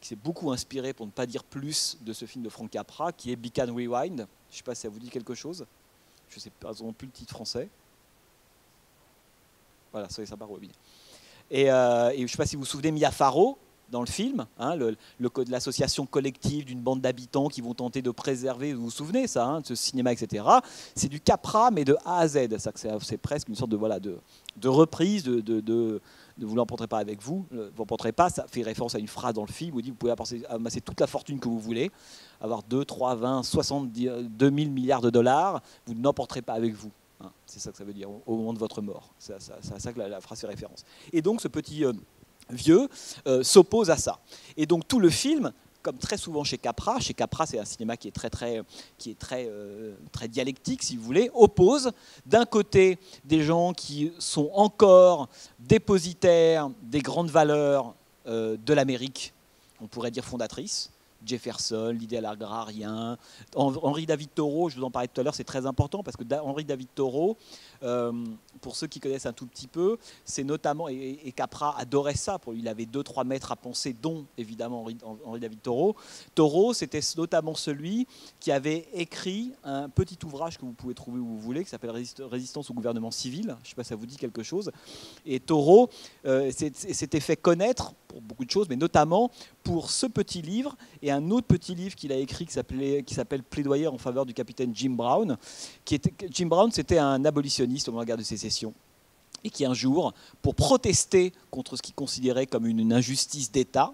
s'est beaucoup inspiré, pour ne pas dire plus, de ce film de Frank Capra, qui est Beacon Rewind. Je ne sais pas si ça vous dit quelque chose. Je ne sais pas plus le titre français. Voilà, soyez sympa, Robin. Et je ne sais pas si vous vous souvenez, Mia Farrow, dans le film, hein, l'association collective d'une bande d'habitants qui vont tenter de préserver, vous vous souvenez ça, hein, de ce cinéma, etc. C'est du Capra, mais de A à Z. C'est presque une sorte de reprise de vous l'emporterez pas avec vous, vous l'emporterez pas, ça fait référence à une phrase dans le film où il dit vous pouvez amasser toute la fortune que vous voulez, avoir 2, 3, 20, 70, 2000 milliards de dollars, vous ne l'emporterez pas avec vous. Hein, c'est ça que ça veut dire, au moment de votre mort. C'est à ça que la phrase fait référence. Et donc ce petit vieux s'oppose à ça. Et donc tout le film, comme très souvent chez Capra c'est un cinéma qui est très dialectique, si vous voulez, oppose d'un côté des gens qui sont encore dépositaires des grandes valeurs de l'Amérique, on pourrait dire fondatrices, Jefferson, l'idéal agrarien, Henri David Thoreau, je vous en parlais tout à l'heure, c'est très important parce que Henri David Thoreau, pour ceux qui connaissent un tout petit peu, c'est notamment, et Capra adorait ça, pour lui, il avait 2-3 maîtres à penser, dont évidemment Henri David Thoreau. Thoreau, c'était notamment celui qui avait écrit un petit ouvrage que vous pouvez trouver où vous voulez, qui s'appelle Résistance au gouvernement civil, je ne sais pas si ça vous dit quelque chose, et Thoreau s'était fait connaître pour beaucoup de choses, mais notamment pour ce petit livre et un autre petit livre qu'il a écrit qui s'appelle Plaidoyer en faveur du capitaine Jim Brown. Jim Brown, c'était un abolitionniste au moment de la guerre de sécession et qui un jour, pour protester contre ce qu'il considérait comme une injustice d'État,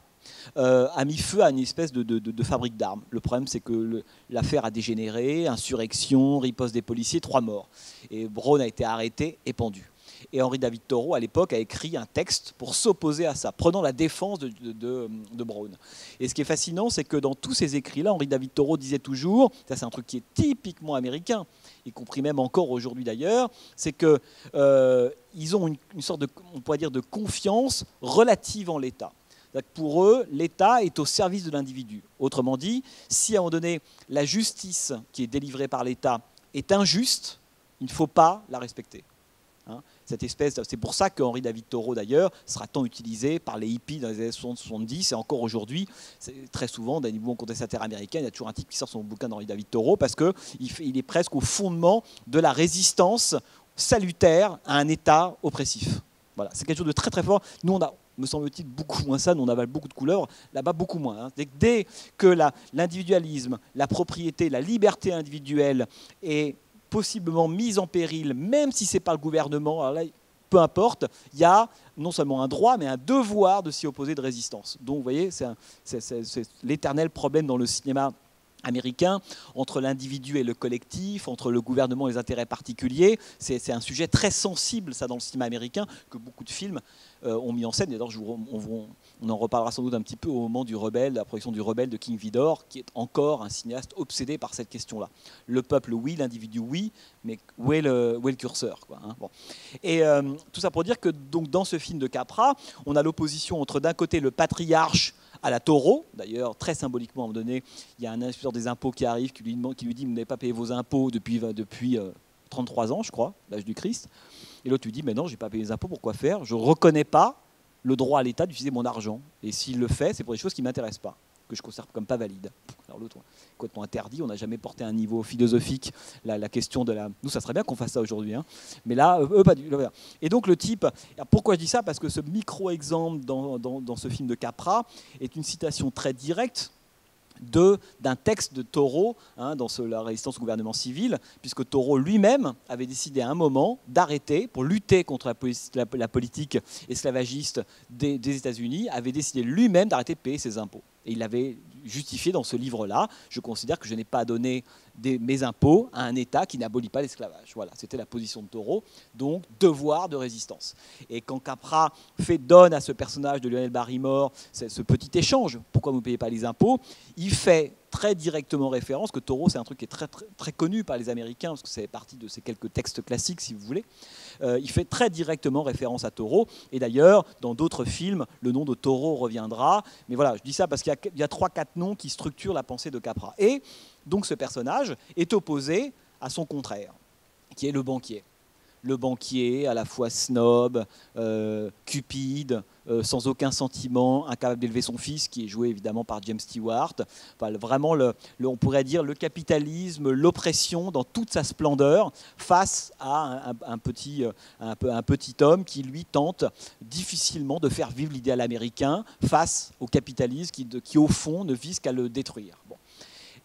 a mis feu à une espèce de fabrique d'armes. Le problème, c'est que l'affaire a dégénéré, insurrection, riposte des policiers, 3 morts. Et Brown a été arrêté et pendu. Et Henri David Thoreau, à l'époque, a écrit un texte pour s'opposer à ça, prenant la défense de Brown. Et ce qui est fascinant, c'est que dans tous ces écrits-là, Henri David Thoreau disait toujours, ça c'est un truc qui est typiquement américain, y compris même encore aujourd'hui d'ailleurs, c'est qu'ils ont une sorte on pourrait dire, de confiance relative en l'État. Pour eux, l'État est au service de l'individu. Autrement dit, si à un moment donné, la justice qui est délivrée par l'État est injuste, il ne faut pas la respecter. Hein, cette espèce, c'est pour ça qu'Henri David Thoreau d'ailleurs sera tant utilisé par les hippies dans les années 60-70 et encore aujourd'hui, très souvent dans les mouvements contestataires américains, il y a toujours un type qui sort son bouquin d'Henri David Thoreau parce qu'il est presque au fondement de la résistance salutaire à un État oppressif. Voilà, c'est quelque chose de très très fort. Nous, on a, me semble-t-il, beaucoup moins ça. Nous, on avale beaucoup de couleuvres. Là-bas, beaucoup moins. Hein. Dès que l'individualisme, la propriété, la liberté individuelle est possiblement mise en péril, même si ce n'est pas le gouvernement, alors là, peu importe, il y a non seulement un droit, mais un devoir de s'y opposer de résistance. Donc, vous voyez, c'est l'éternel problème dans le cinéma américain, entre l'individu et le collectif, entre le gouvernement et les intérêts particuliers. C'est un sujet très sensible, ça, dans le cinéma américain, que beaucoup de films ont mis en scène. D'ailleurs, on en reparlera sans doute un petit peu au moment du Rebelle, de la production du Rebelle de King Vidor, qui est encore un cinéaste obsédé par cette question-là. Le peuple, oui, l'individu, oui, mais où est le curseur, quoi, hein, bon. Et tout ça pour dire que donc, dans ce film de Capra, on a l'opposition entre, d'un côté, le patriarche à la Thoreau. D'ailleurs, très symboliquement, à un moment donné, il y a un inspecteur des impôts qui arrive, qui lui dit « Vous n'avez pas payé vos impôts depuis 33 ans, je crois, l'âge du Christ. » Et l'autre lui dit « Mais non, je n'ai pas payé les impôts, pourquoi faire? Je ne reconnais pas le droit à l'État d'utiliser mon argent. Et s'il le fait, c'est pour des choses qui ne m'intéressent pas, que je considère comme pas valides. » Alors l'autre, complètement interdit, on n'a jamais porté à un niveau philosophique la question de la... Nous, ça serait bien qu'on fasse ça aujourd'hui, hein. Mais là, eux, pas du tout. Et donc le type... Pourquoi je dis ça? Parce que ce micro-exemple dans ce film de Capra est une citation très directe d'un texte de Thoreau, hein, dans la résistance au gouvernement civil, puisque Thoreau lui-même avait décidé à un moment d'arrêter, pour lutter contre la politique esclavagiste des États-Unis, avait décidé lui-même d'arrêter de payer ses impôts. Et il avait justifié dans ce livre-là, je considère que je n'ai pas donné mes impôts à un État qui n'abolit pas l'esclavage. Voilà, c'était la position de Thoreau, donc devoir de résistance. Et quand Capra donne à ce personnage de Lionel Barrymore ce petit échange, pourquoi vous ne payez pas les impôts, il fait très directement référence, que Thoreau, c'est un truc qui est très, très, très connu par les Américains, parce que c'est partie de ces quelques textes classiques, si vous voulez. Il fait très directement référence à Thoreau, et d'ailleurs, dans d'autres films, le nom de Thoreau reviendra. Mais voilà, je dis ça parce qu'il y a 3-4 noms qui structurent la pensée de Capra. Et donc ce personnage est opposé à son contraire, qui est le banquier. Le banquier, à la fois snob, cupide, sans aucun sentiment, incapable d'élever son fils, qui est joué évidemment par James Stewart. Enfin, vraiment, on pourrait dire le capitalisme, l'oppression dans toute sa splendeur, face à un petit homme qui, lui, tente difficilement de faire vivre l'idéal américain face au capitalisme qui, au fond, ne vise qu'à le détruire. Bon.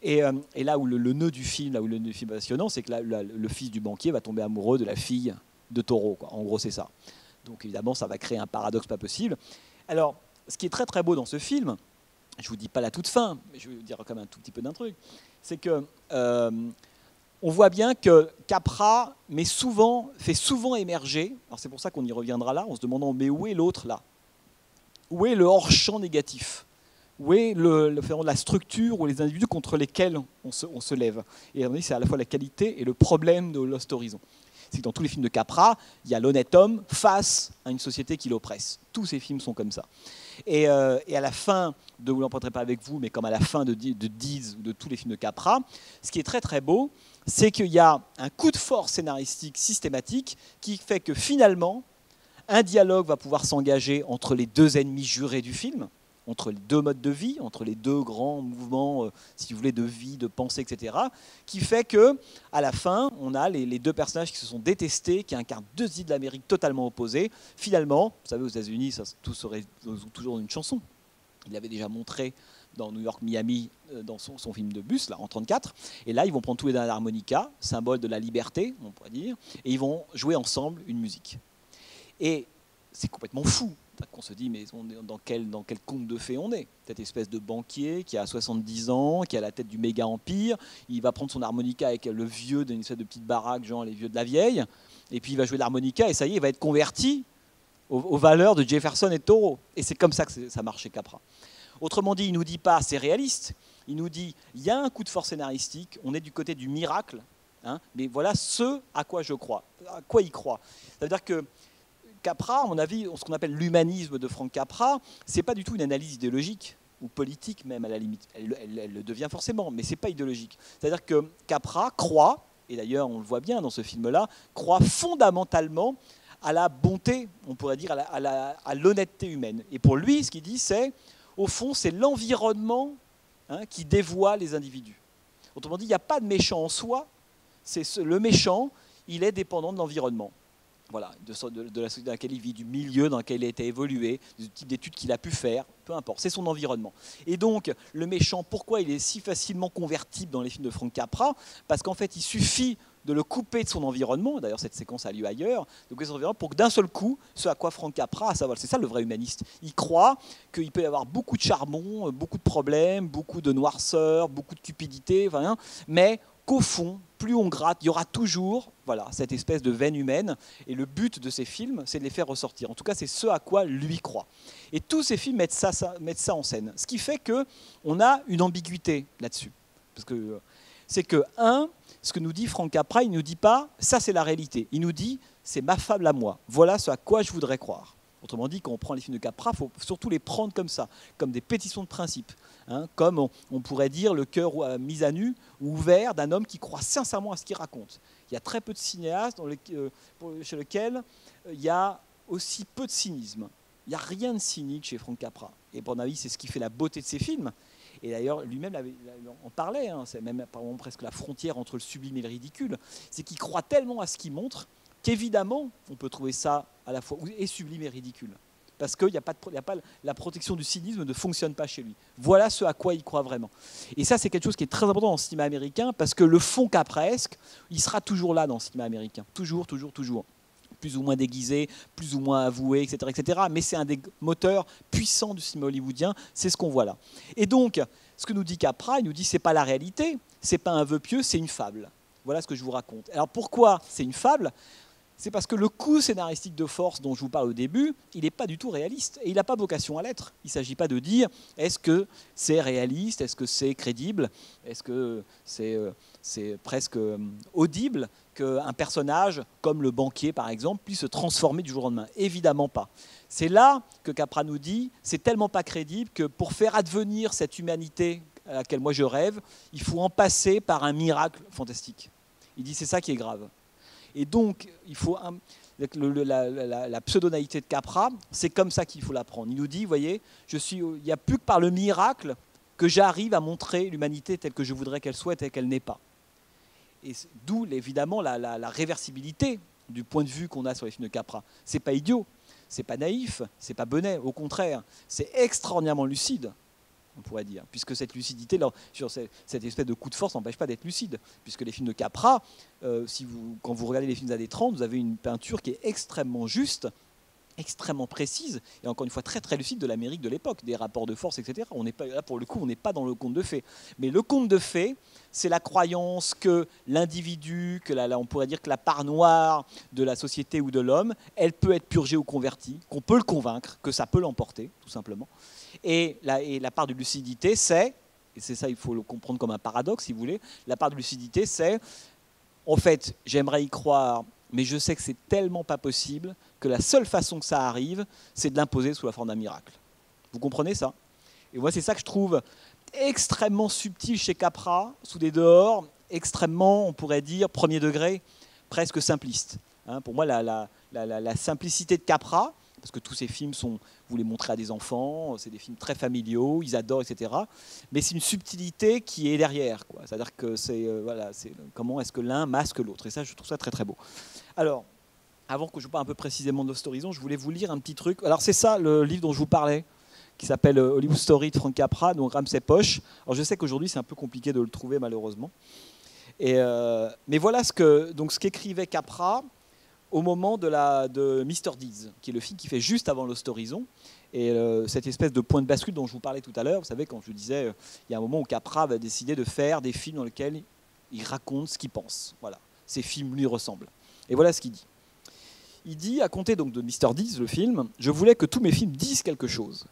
Et là où le nœud du film, est passionnant, c'est que le fils du banquier va tomber amoureux de la fille de Thoreau, quoi. En gros, c'est ça. Donc évidemment, ça va créer un paradoxe pas possible. Alors, ce qui est très très beau dans ce film, je ne vous dis pas la toute fin, mais je vais vous dire quand même un tout petit peu d'un truc, c'est que on voit bien que Capra fait souvent émerger, alors c'est pour ça qu'on y reviendra là, en se demandant mais où est l'autre là? Où est le hors-champ négatif? Où est la structure ou les individus contre lesquels on se lève? Et c'est à la fois la qualité et le problème de Lost Horizon. C'est que dans tous les films de Capra, il y a l'honnête homme face à une société qui l'oppresse. Tous ces films sont comme ça. Et à la fin de Vous l'emporterez pas avec vous, mais comme à la fin de Deeds ou de tous les films de Capra, ce qui est très très beau, c'est qu'il y a un coup de force scénaristique systématique qui fait que finalement, un dialogue va pouvoir s'engager entre les deux ennemis jurés du film, entre les deux modes de vie, entre les deux grands mouvements, si vous voulez, de vie, de pensée, etc., qui fait que, à la fin, on a les deux personnages qui se sont détestés, qui incarnent deux îles de l'Amérique totalement opposées. Finalement, vous savez, aux États-Unis, tout se résout toujours dans une chanson. Il l'avait déjà montré dans New York, Miami, dans son film de bus, là, en 1934. Et là, ils vont prendre tous les deux un harmonica, symbole de la liberté, on pourrait dire, et ils vont jouer ensemble une musique. Et c'est complètement fou qu'on se dit, mais dans quel conte de fées on est? Cette espèce de banquier qui a 70 ans, qui a la tête du méga empire, il va prendre son harmonica avec le vieux d'une espèce de petite baraque, genre les vieux de la vieille, et puis il va jouer l'harmonica, et ça y est, il va être converti aux valeurs de Jefferson et de Thoreau. Et c'est comme ça que ça marche chez Capra. Autrement dit, il ne nous dit pas, c'est réaliste, il nous dit, il y a un coup de force scénaristique, on est du côté du miracle, hein, mais voilà ce à quoi je crois, à quoi il croit. C'est-à-dire que Capra, à mon avis, ce qu'on appelle l'humanisme de Frank Capra, c'est pas du tout une analyse idéologique ou politique même à la limite. Elle le devient forcément, mais c'est pas idéologique. C'est-à-dire que Capra croit, et d'ailleurs on le voit bien dans ce film-là, croit fondamentalement à la bonté, on pourrait dire, à l'honnêteté humaine. Et pour lui, ce qu'il dit, c'est, au fond, c'est l'environnement qui dévoie les individus. Autrement dit, il n'y a pas de méchant en soi, le méchant, il est dépendant de l'environnement. Voilà, de la société dans laquelle il vit, du milieu dans lequel il a été évolué, du type d'études qu'il a pu faire, peu importe, c'est son environnement. Et donc, le méchant, pourquoi il est si facilement convertible dans les films de Frank Capra? Parce qu'en fait, il suffit de le couper de son environnement, d'ailleurs cette séquence a lieu ailleurs, donc pour que d'un seul coup, ce à quoi Frank Capra, c'est ça le vrai humaniste, il croit qu'il peut y avoir beaucoup de charbon, beaucoup de problèmes, beaucoup de noirceur, beaucoup de cupidité, enfin, mais qu'au fond, plus on gratte, il y aura toujours cette espèce de veine humaine. Et le but de ces films, c'est de les faire ressortir. En tout cas, c'est ce à quoi lui croit. Et tous ces films mettent ça en scène. Ce qui fait qu'on a une ambiguïté là-dessus. Parce que c'est que, ce que nous dit Frank Capra, il ne nous dit pas « ça c'est la réalité ». Il nous dit « c'est ma fable à moi, voilà ce à quoi je voudrais croire ». Autrement dit, quand on prend les films de Capra, il faut surtout les prendre comme ça, comme des pétitions de principe. Comme on pourrait dire le cœur mis à nu ou ouvert d'un homme qui croit sincèrement à ce qu'il raconte. Il y a très peu de cinéastes chez lesquels il y a aussi peu de cynisme. Il n'y a rien de cynique chez Frank Capra. Et pour mon avis, c'est ce qui fait la beauté de ses films. Et d'ailleurs, lui-même en parlait, c'est même presque la frontière entre le sublime et le ridicule. C'est qu'il croit tellement à ce qu'il montre qu'évidemment, on peut trouver ça à la fois et sublime et ridicule. Parce que la protection du cynisme ne fonctionne pas chez lui. Voilà ce à quoi il croit vraiment. Et ça, c'est quelque chose qui est très important dans le cinéma américain, parce que le fond capresque, il sera toujours là dans le cinéma américain. Toujours, toujours, toujours. Plus ou moins déguisé, plus ou moins avoué, etc. etc. Mais c'est un des moteurs puissants du cinéma hollywoodien, c'est ce qu'on voit là. Et donc, ce que nous dit Capra, il nous dit c'est pas la réalité, c'est pas un vœu pieux, c'est une fable. Voilà ce que je vous raconte. Alors pourquoi c'est une fable ? C'est parce que le coup scénaristique de force dont je vous parle au début, il n'est pas du tout réaliste. Et il n'a pas vocation à l'être. Il ne s'agit pas de dire est-ce que c'est réaliste, est-ce que c'est crédible, est-ce que c'est presque audible qu'un personnage, comme le banquier par exemple, puisse se transformer du jour au lendemain. Évidemment pas. C'est là que Capra nous dit c'est tellement pas crédible que pour faire advenir cette humanité à laquelle moi je rêve, il faut en passer par un miracle fantastique. Il dit c'est ça qui est grave. Et donc, il faut la pseudo-naïveté de Capra, c'est comme ça qu'il faut l'apprendre. Il nous dit, vous voyez, il n'y a plus que par le miracle que j'arrive à montrer l'humanité telle que je voudrais qu'elle soit et qu'elle n'est pas. Et d'où, évidemment, la réversibilité du point de vue qu'on a sur les films de Capra. C'est pas idiot, c'est pas naïf, c'est pas benet, au contraire, c'est extraordinairement lucide. On pourrait dire, puisque cette lucidité, sur cette espèce de coup de force n'empêche pas d'être lucide, puisque les films de Capra, quand vous regardez les films des années 30, vous avez une peinture qui est extrêmement juste, extrêmement précise, et encore une fois très très lucide de l'Amérique de l'époque, des rapports de force, etc. On n'est pas, là, pour le coup, on n'est pas dans le conte de fées. Mais le conte de fées, c'est la croyance que l'individu, on pourrait dire que la part noire de la société ou de l'homme, elle peut être purgée ou convertie, qu'on peut le convaincre, que ça peut l'emporter, tout simplement. Et la part de lucidité, et c'est ça, il faut le comprendre comme un paradoxe, si vous voulez, la part de lucidité, c'est, en fait, j'aimerais y croire, mais je sais que c'est tellement pas possible que la seule façon que ça arrive, c'est de l'imposer sous la forme d'un miracle. Vous comprenez ça? Et moi, c'est ça que je trouve extrêmement subtil chez Capra, sous des dehors, extrêmement, on pourrait dire, premier degré, presque simpliste. Pour moi, la simplicité de Capra, parce que tous ces films vous les montrez à des enfants, c'est des films très familiaux, ils adorent, etc. Mais c'est une subtilité qui est derrière, quoi. C'est-à-dire que c'est comment est-ce que l'un masque l'autre. Et ça, je trouve ça très très beau. Alors, avant que je vous parle un peu précisément de Lost Horizon, je voulais vous lire un petit truc. Alors c'est ça le livre dont je vous parlais, qui s'appelle Hollywood Story de Frank Capra, donc Ramsey Poche. Alors je sais qu'aujourd'hui c'est un peu compliqué de le trouver malheureusement. Mais voilà ce qu'écrivait Capra au moment de Mr. Deeds, qui est le film qui fait juste avant Lost Horizon. Et cette espèce de point de bascule dont je vous parlais tout à l'heure, vous savez, quand je vous disais, il y a un moment où Capra va décider de faire des films dans lesquels il raconte ce qu'il pense. Voilà, ces films lui ressemblent. Et voilà ce qu'il dit. Il dit, à compter donc de Mr. Deeds, le film, « Je voulais que tous mes films disent quelque chose.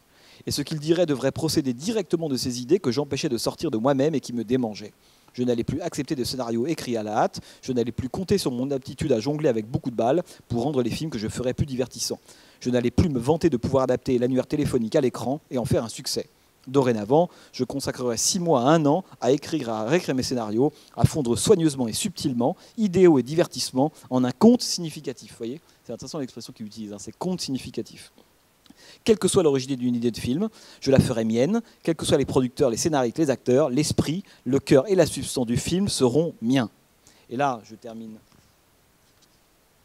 Et ce qu'ils diraient devrait procéder directement de ces idées que j'empêchais de sortir de moi-même et qui me démangeaient. Je n'allais plus accepter des scénarios écrits à la hâte, je n'allais plus compter sur mon aptitude à jongler avec beaucoup de balles pour rendre les films que je ferais plus divertissants. Je n'allais plus me vanter de pouvoir adapter l'annuaire téléphonique à l'écran et en faire un succès. Dorénavant, je consacrerai 6 mois à 1 an à écrire et à réécrire mes scénarios, à fondre soigneusement et subtilement, idéaux et divertissements, en un conte significatif. » Vous voyez ? C'est intéressant l'expression qu'il utilise, hein, c'est compte significatif. Quelle que soit l'origine d'une idée de film, je la ferai mienne. Quels que soient les producteurs, les scénaristes, les acteurs, l'esprit, le cœur et la substance du film seront miens. Et là, je termine.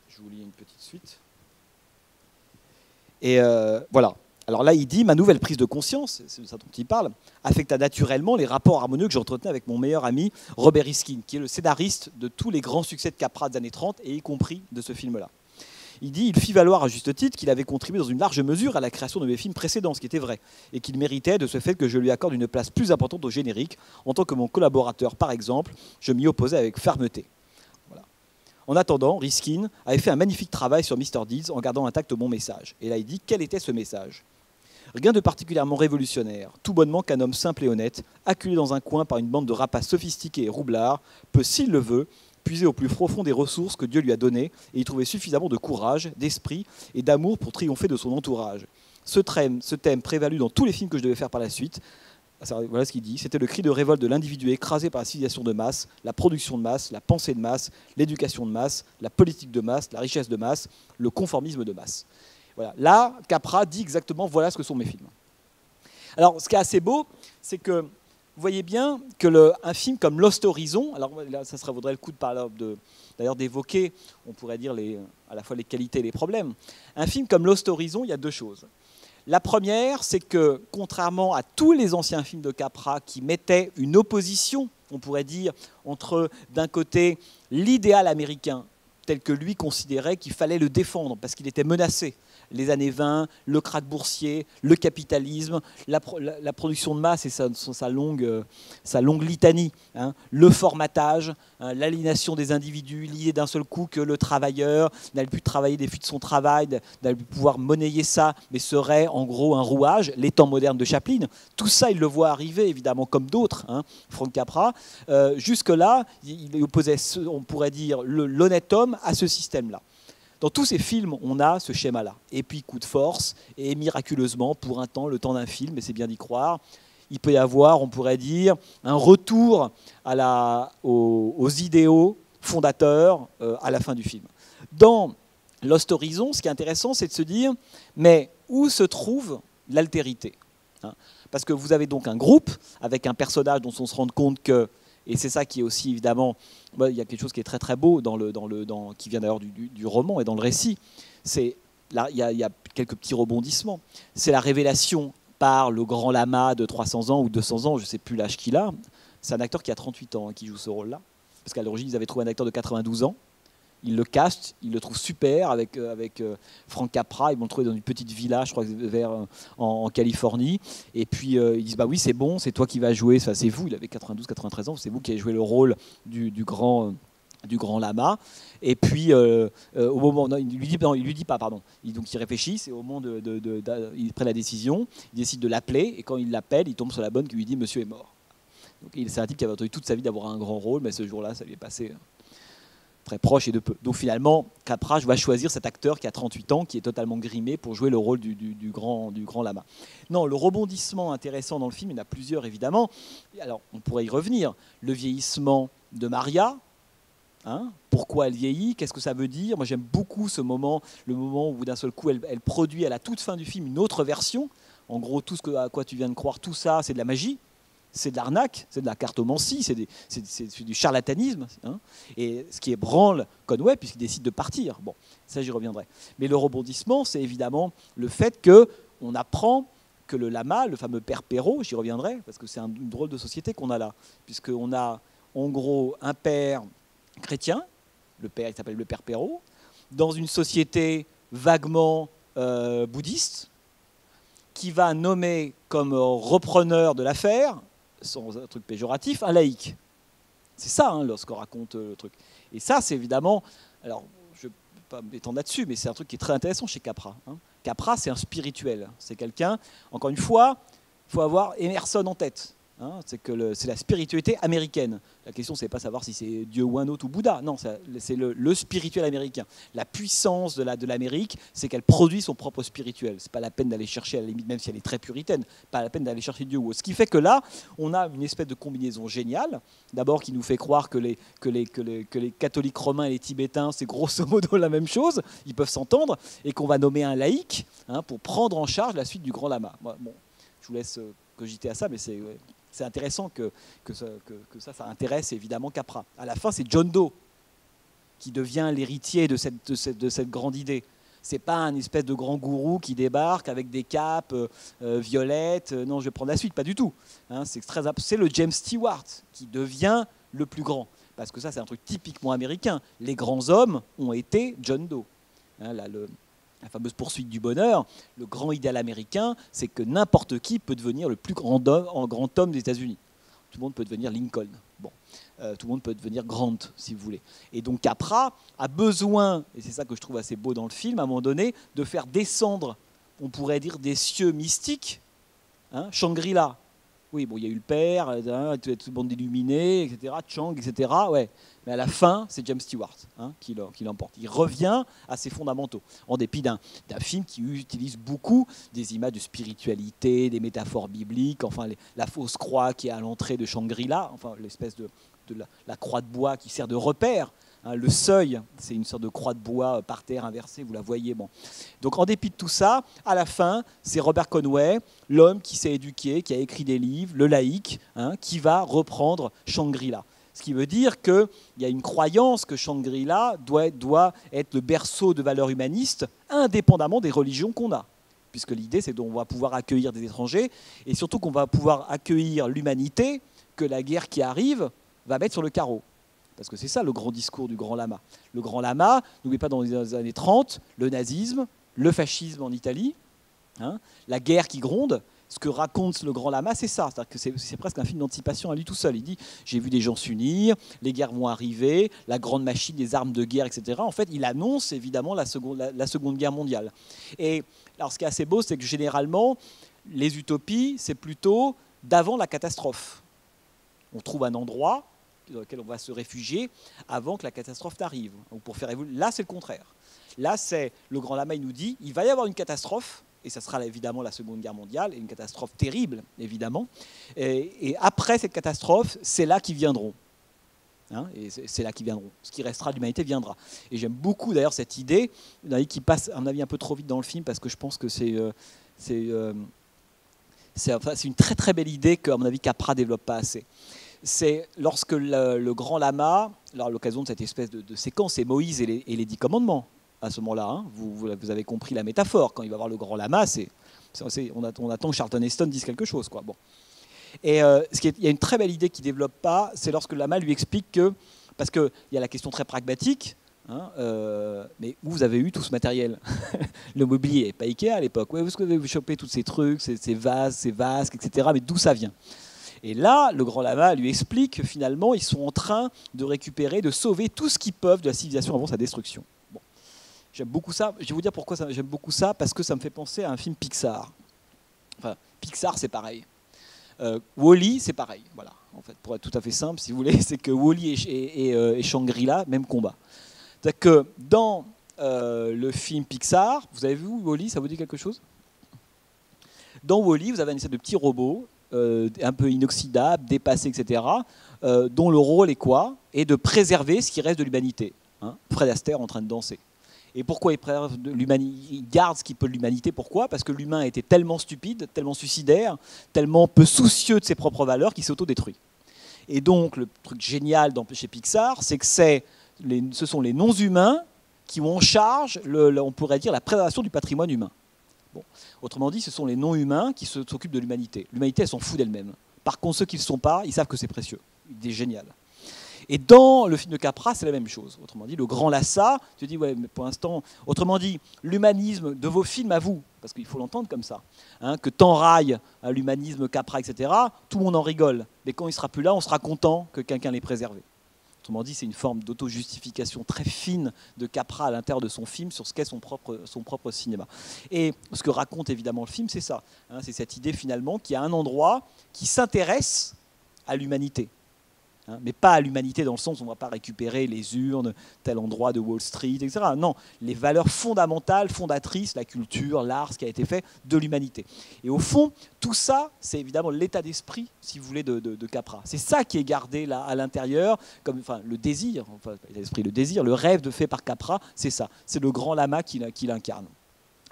Je vous lis une petite suite. Et voilà. Alors là, il dit, ma nouvelle prise de conscience, c'est de ça dont il parle, affecta naturellement les rapports harmonieux que j'entretenais avec mon meilleur ami Robert Riskin, qui est le scénariste de tous les grands succès de Capra des années 30, et y compris de ce film-là. Il dit, il fit valoir à juste titre qu'il avait contribué dans une large mesure à la création de mes films précédents, ce qui était vrai, et qu'il méritait de ce fait que je lui accorde une place plus importante au générique. En tant que mon collaborateur, par exemple, je m'y opposais avec fermeté. Voilà. En attendant, Riskin avait fait un magnifique travail sur Mr. Deeds en gardant intact mon message. Et là, il dit, quel était ce message ? Rien de particulièrement révolutionnaire, tout bonnement qu'un homme simple et honnête, acculé dans un coin par une bande de rapaces sophistiqués et roublards, peut, s'il le veut, puiser au plus profond des ressources que Dieu lui a données et y trouver suffisamment de courage, d'esprit et d'amour pour triompher de son entourage. Ce thème prévalut dans tous les films que je devais faire par la suite. Voilà ce qu'il dit. C'était le cri de révolte de l'individu écrasé par la civilisation de masse, la production de masse, la pensée de masse, l'éducation de masse, la politique de masse, la richesse de masse, le conformisme de masse. Voilà. Là, Capra dit exactement voilà ce que sont mes films. Alors, ce qui est assez beau, c'est que vous voyez bien que un film comme Lost Horizon, alors là, ça vaudrait le coup d'ailleurs d'évoquer, on pourrait dire à la fois les qualités et les problèmes. Un film comme Lost Horizon, il y a deux choses. La première, c'est que contrairement à tous les anciens films de Capra qui mettaient une opposition, on pourrait dire, entre d'un côté l'idéal américain, tel que lui considérait qu'il fallait le défendre parce qu'il était menacé. Les années 20, le krach boursier, le capitalisme, la production de masse et sa longue litanie, hein, le formatage, hein, l'aliénation des individus, l'idée d'un seul coup que le travailleur n'allait plus travailler des fuites de son travail, n'allait plus pouvoir monnayer ça, mais serait en gros un rouage, les temps modernes de Chaplin. Tout ça, il le voit arriver, évidemment, comme d'autres, hein, Frank Capra. Jusque-là, il opposait, on pourrait dire, l'honnête homme à ce système-là. Dans tous ces films, on a ce schéma-là. Et puis, coup de force, et miraculeusement, pour un temps, le temps d'un film, et c'est bien d'y croire, il peut y avoir, on pourrait dire, un retour aux idéaux fondateurs à la fin du film. Dans Lost Horizon, ce qui est intéressant, c'est de se dire, mais où se trouve l'altérité, hein ? Parce que vous avez donc un groupe avec un personnage dont on se rend compte que, et c'est ça qui est aussi évidemment, il y a quelque chose qui est très très beau qui vient d'ailleurs du roman et dans le récit. Là, il y a quelques petits rebondissements. C'est la révélation par le grand lama de 300 ans ou 200 ans, je ne sais plus l'âge qu'il a. C'est un acteur qui a 38 ans qui joue ce rôle-là. Parce qu'à l'origine, ils avaient trouvé un acteur de 92 ans. Ils le castent, ils le trouvent super avec Frank Capra. Ils vont le trouver dans une petite villa, je crois, en Californie. Et puis ils disent bah oui, c'est bon, c'est toi qui vas jouer. Ça, c'est vous. Il avait 92-93 ans. C'est vous qui avez joué le rôle du grand lama. Et puis au moment, non, il lui dit pas, pardon. Donc il réfléchit. C'est au moment il prend la décision. Il décide de l'appeler. Et quand il l'appelle, il tombe sur la bonne qui lui dit Monsieur est mort. Donc c'est un type qui avait entendu toute sa vie d'avoir un grand rôle, mais ce jour-là, ça lui est passé très proche et de peu. Donc finalement, Capra va choisir cet acteur qui a 38 ans, qui est totalement grimé pour jouer le rôle du grand lama. Non, le rebondissement intéressant dans le film, il y en a plusieurs évidemment. Alors, on pourrait y revenir. Le vieillissement de Maria, hein, pourquoi elle vieillit, qu'est-ce que ça veut dire ? Moi, j'aime beaucoup ce moment, le moment où d'un seul coup, elle produit à la toute fin du film une autre version. En gros, tout à quoi tu viens de croire, tout ça, c'est de la magie. C'est de l'arnaque, c'est de la cartomancie, c'est du charlatanisme. Hein, et ce qui ébranle Conway, puisqu'il décide de partir. Bon, ça, j'y reviendrai. Mais le rebondissement, c'est évidemment le fait qu'on apprend que le lama, le fameux père Perrault, j'y reviendrai, parce que c'est une drôle de société qu'on a là, puisqu'on a en gros un père chrétien, le père, il s'appelle le père Perrault, dans une société vaguement bouddhiste, qui va nommer comme repreneur de l'affaire, sans un truc péjoratif, un laïc. C'est ça, hein, lorsqu'on raconte le truc. Et ça, c'est évidemment... Alors, je ne vais pas m'étendre là-dessus, mais c'est un truc qui est très intéressant chez Capra. Hein. Capra, c'est un spirituel. C'est quelqu'un... Encore une fois, il faut avoir Emerson en tête. Hein, c'est que c'est la spiritualité américaine. La question, c'est pas savoir si c'est Dieu ou un autre ou Bouddha. Non, c'est le spirituel américain. La puissance de l'Amérique, c'est qu'elle produit son propre spirituel. C'est pas la peine d'aller chercher, à la limite, même si elle est très puritaine, pas la peine d'aller chercher Dieu ou autre. Ce qui fait que là, on a une espèce de combinaison géniale. D'abord, qui nous fait croire que les catholiques romains et les tibétains, c'est grosso modo la même chose. Ils peuvent s'entendre et qu'on va nommer un laïc, hein, pour prendre en charge la suite du Grand Lama. Bon, je vous laisse cogiter à ça, mais c'est intéressant que ça intéresse évidemment Capra. À la fin, c'est John Doe qui devient l'héritier de cette grande idée. Ce n'est pas un espèce de grand gourou qui débarque avec des capes violettes. Non, je vais prendre la suite, pas du tout. Hein, c'est le James Stewart qui devient le plus grand. Parce que ça, c'est un truc typiquement américain. Les grands hommes ont été John Doe. Hein, la fameuse poursuite du bonheur, le grand idéal américain, c'est que n'importe qui peut devenir le plus grand homme des États-Unis. Tout le monde peut devenir Lincoln. Bon, tout le monde peut devenir Grant, si vous voulez. Et donc Capra a besoin, et c'est ça que je trouve assez beau dans le film, à un moment donné, de faire descendre, on pourrait dire, des cieux mystiques, hein, Shangri-La. Oui, bon, il y a eu le père, tout le monde illuminé, etc., Chang, etc. Ouais. Mais à la fin, c'est James Stewart, hein, qui l'emporte. Il revient à ses fondamentaux, en dépit d'un film qui utilise beaucoup des images de spiritualité, des métaphores bibliques, enfin la fausse croix qui est à l'entrée de Shangri-La, enfin l'espèce de la croix de bois qui sert de repère. Hein, le seuil, c'est une sorte de croix de bois par terre inversée, vous la voyez. Bon. Donc en dépit de tout ça, à la fin, c'est Robert Conway, l'homme qui s'est éduqué, qui a écrit des livres, le laïc, hein, qui va reprendre Shangri-La. Ce qui veut dire qu'il y a une croyance que Shangri-La doit être le berceau de valeurs humanistes, indépendamment des religions qu'on a. Puisque l'idée, c'est qu'on va pouvoir accueillir des étrangers, et surtout qu'on va pouvoir accueillir l'humanité que la guerre qui arrive va mettre sur le carreau. Parce que c'est ça le grand discours du Grand Lama. Le Grand Lama, n'oubliez pas, dans les années 30, le nazisme, le fascisme en Italie, hein, la guerre qui gronde. Ce que raconte le Grand Lama, c'est ça. C'est-à-dire que c'est presque un film d'anticipation à lui tout seul. Il dit, j'ai vu des gens s'unir, les guerres vont arriver, la grande machine, les armes de guerre, etc. En fait, il annonce évidemment la Seconde Guerre mondiale. Et alors, ce qui est assez beau, c'est que généralement, les utopies, c'est plutôt d'avant la catastrophe. On trouve un endroit dans lequel on va se réfugier avant que la catastrophe n'arrive. Pour faire évoluer. Là, c'est le contraire. Là, c'est le Grand Lama, il nous dit, il va y avoir une catastrophe, et ça sera évidemment la Seconde Guerre mondiale, et une catastrophe terrible, évidemment. Et après cette catastrophe, c'est là qu'ils viendront. Hein, et c'est là qu'ils viendront. Ce qui restera de l'humanité viendra. Et j'aime beaucoup d'ailleurs cette idée, qui passe à mon avis un peu trop vite dans le film, parce que je pense que c'est une très très belle idée qu'à mon avis Capra ne développe pas assez. C'est lorsque le Grand Lama, à l'occasion de cette espèce de séquence, c'est Moïse et les 10 commandements. À ce moment-là, hein, vous avez compris la métaphore. Quand il va voir le Grand Lama, on attend que Charlton Heston dise quelque chose, quoi. Bon. Et il y a une très belle idée qu'il ne développe pas, c'est lorsque le Lama lui explique que, parce qu'il y a la question très pragmatique, hein, mais où vous avez eu tout ce matériel? Le mobilier, pas Ikea à l'époque. Où est-ce que vous avez chopé tous ces trucs, ces vases, ces vasques, etc. Mais d'où ça vient? Et là, le Grand Lama lui explique que finalement, ils sont en train de récupérer, de sauver tout ce qu'ils peuvent de la civilisation avant sa destruction. Bon. J'aime beaucoup ça. Je vais vous dire pourquoi j'aime beaucoup ça, parce que ça me fait penser à un film Pixar. Enfin, Pixar, c'est pareil. Wall-E, c'est pareil. Voilà. En fait, pour être tout à fait simple, si vous voulez, c'est que Wall-E et Shangri-La, même combat. C'est-à-dire que dans le film Pixar, vous avez vu Wall-E, ça vous dit quelque chose? Dans Wall-E, vous avez une espèce de petit robot, un peu inoxydable, dépassé, etc., dont le rôle est quoi? Est de préserver ce qui reste de l'humanité. Hein, Fred Astaire en train de danser. Et pourquoi il garde ce qui peut de l'humanité? Pourquoi? Parce que l'humain était tellement stupide, tellement suicidaire, tellement peu soucieux de ses propres valeurs qu'il s'autodétruit. Et donc, le truc génial chez Pixar, c'est que ce sont les non-humains qui ont en charge, on pourrait dire, la préservation du patrimoine humain. Bon. Autrement dit, ce sont les non-humains qui s'occupent de l'humanité. L'humanité, elle s'en fout d'elle-même. Par contre, ceux qui ne le sont pas, ils savent que c'est précieux. C'est génial. Et dans le film de Capra, c'est la même chose. Autrement dit, le Grand Lhasa, tu dis, ouais, mais pour l'instant, autrement dit, l'humanisme de vos films à vous, parce qu'il faut l'entendre comme ça, hein, que t'enraille l'humanisme Capra, etc., tout le monde en rigole. Mais quand il ne sera plus là, on sera content que quelqu'un l'ait préservé. Autrement dit, c'est une forme d'auto-justification très fine de Capra à l'intérieur de son film sur ce qu'est son propre cinéma. Et ce que raconte évidemment le film, c'est ça. Hein, c'est cette idée finalement qu'il y a un endroit qui s'intéresse à l'humanité. Hein, mais pas à l'humanité dans le sens où on ne va pas récupérer les urnes, tel endroit de Wall Street, etc. Non, les valeurs fondamentales, fondatrices, la culture, l'art, ce qui a été fait de l'humanité. Et au fond, tout ça, c'est évidemment l'état d'esprit, si vous voulez, de Capra. C'est ça qui est gardé là à l'intérieur, comme enfin, le désir, enfin, l'état d'esprit, le désir, le rêve de fait par Capra, c'est ça. C'est le grand lama qui l'incarne.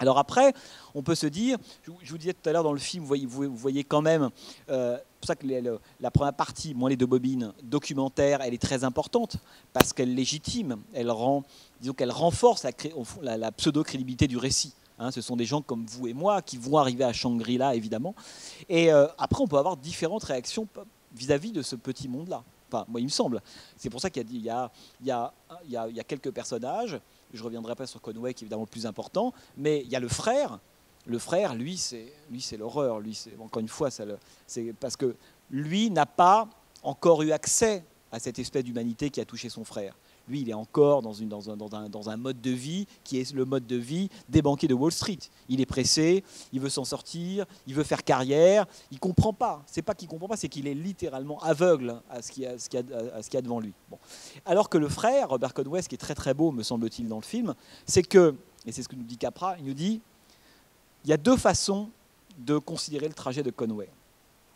Alors après, on peut se dire, je vous disais tout à l'heure dans le film, vous voyez quand même, c'est pour ça que la première partie, moins les deux bobines, documentaire, elle est très importante, parce qu'elle légitime, elle renforce la pseudo-crédibilité du récit. Hein, ce sont des gens comme vous et moi qui vont arriver à Shangri-La, évidemment. Et après, on peut avoir différentes réactions vis-à-vis de ce petit monde-là. Enfin, moi, il me semble. C'est pour ça qu'il y a quelques personnages. Je ne reviendrai pas sur Conway, qui est évidemment le plus important, mais il y a le frère. Le frère, lui, c'est l'horreur. Encore une fois, c'est parce que lui n'a pas encore eu accès à cette espèce d'humanité qui a touché son frère. Lui, il est encore dans un mode de vie qui est le mode de vie des banquiers de Wall Street. Il est pressé, il veut s'en sortir, il veut faire carrière. Il ne comprend pas. Ce n'est pas qu'il ne comprend pas, c'est qu'il est littéralement aveugle à ce qu'il y a devant lui. Bon. Alors que le frère, Robert Conway, ce qui est très très beau, me semble-t-il, dans le film, c'est que, et c'est ce que nous dit Capra, il nous dit, il y a deux façons de considérer le trajet de Conway.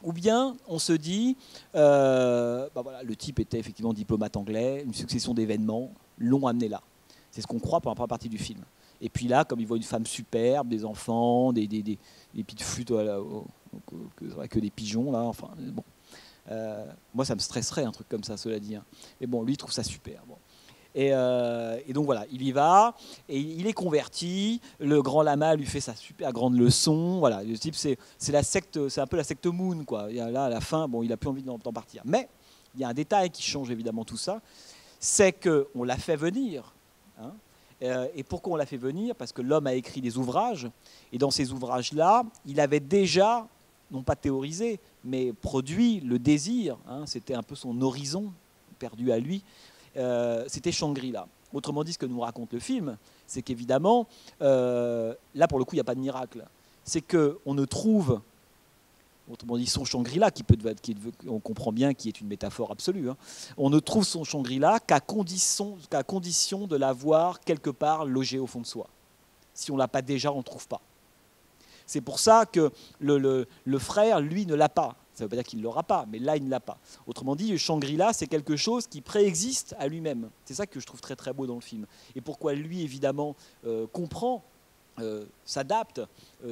Ou bien on se dit, voilà, le type était effectivement diplomate anglais, une succession d'événements l'ont amené là. C'est ce qu'on croit pendant la première partie du film. Et puis là, comme il voit une femme superbe, des enfants, des petites flûtes, que des pigeons, là, enfin, bon. Moi, ça me stresserait, un truc comme ça, cela dit. Hein. Mais bon, lui, il trouve ça super. Bon. Et donc voilà, il y va, et il est converti, le grand lama lui fait sa super grande leçon, voilà, le type c'est la secte, c'est un peu la secte Moon, quoi. Et là, à la fin, bon, il n'a plus envie d'en partir. Mais il y a un détail qui change évidemment tout ça, c'est qu'on l'a fait venir. Hein, et pourquoi on l'a fait venir? Parce que l'homme a écrit des ouvrages, et dans ces ouvrages-là, il avait déjà, non pas théorisé, mais produit le désir, hein, c'était un peu son horizon perdu à lui, c'était Shangri-La. Autrement dit, ce que nous raconte le film, c'est qu'évidemment, là pour le coup, il n'y a pas de miracle. C'est qu'on ne trouve, autrement dit, son Shangri-La, on comprend bien qui est une métaphore absolue, hein, on ne trouve son Shangri-La qu'à condition de l'avoir quelque part logé au fond de soi. Si on ne l'a pas déjà, on ne trouve pas. C'est pour ça que le frère, lui, ne l'a pas. Ça ne veut pas dire qu'il ne l'aura pas, mais là, il ne l'a pas. Autrement dit, Shangri-La, c'est quelque chose qui préexiste à lui-même. C'est ça que je trouve très très beau dans le film. Et pourquoi lui, évidemment, comprend, s'adapte,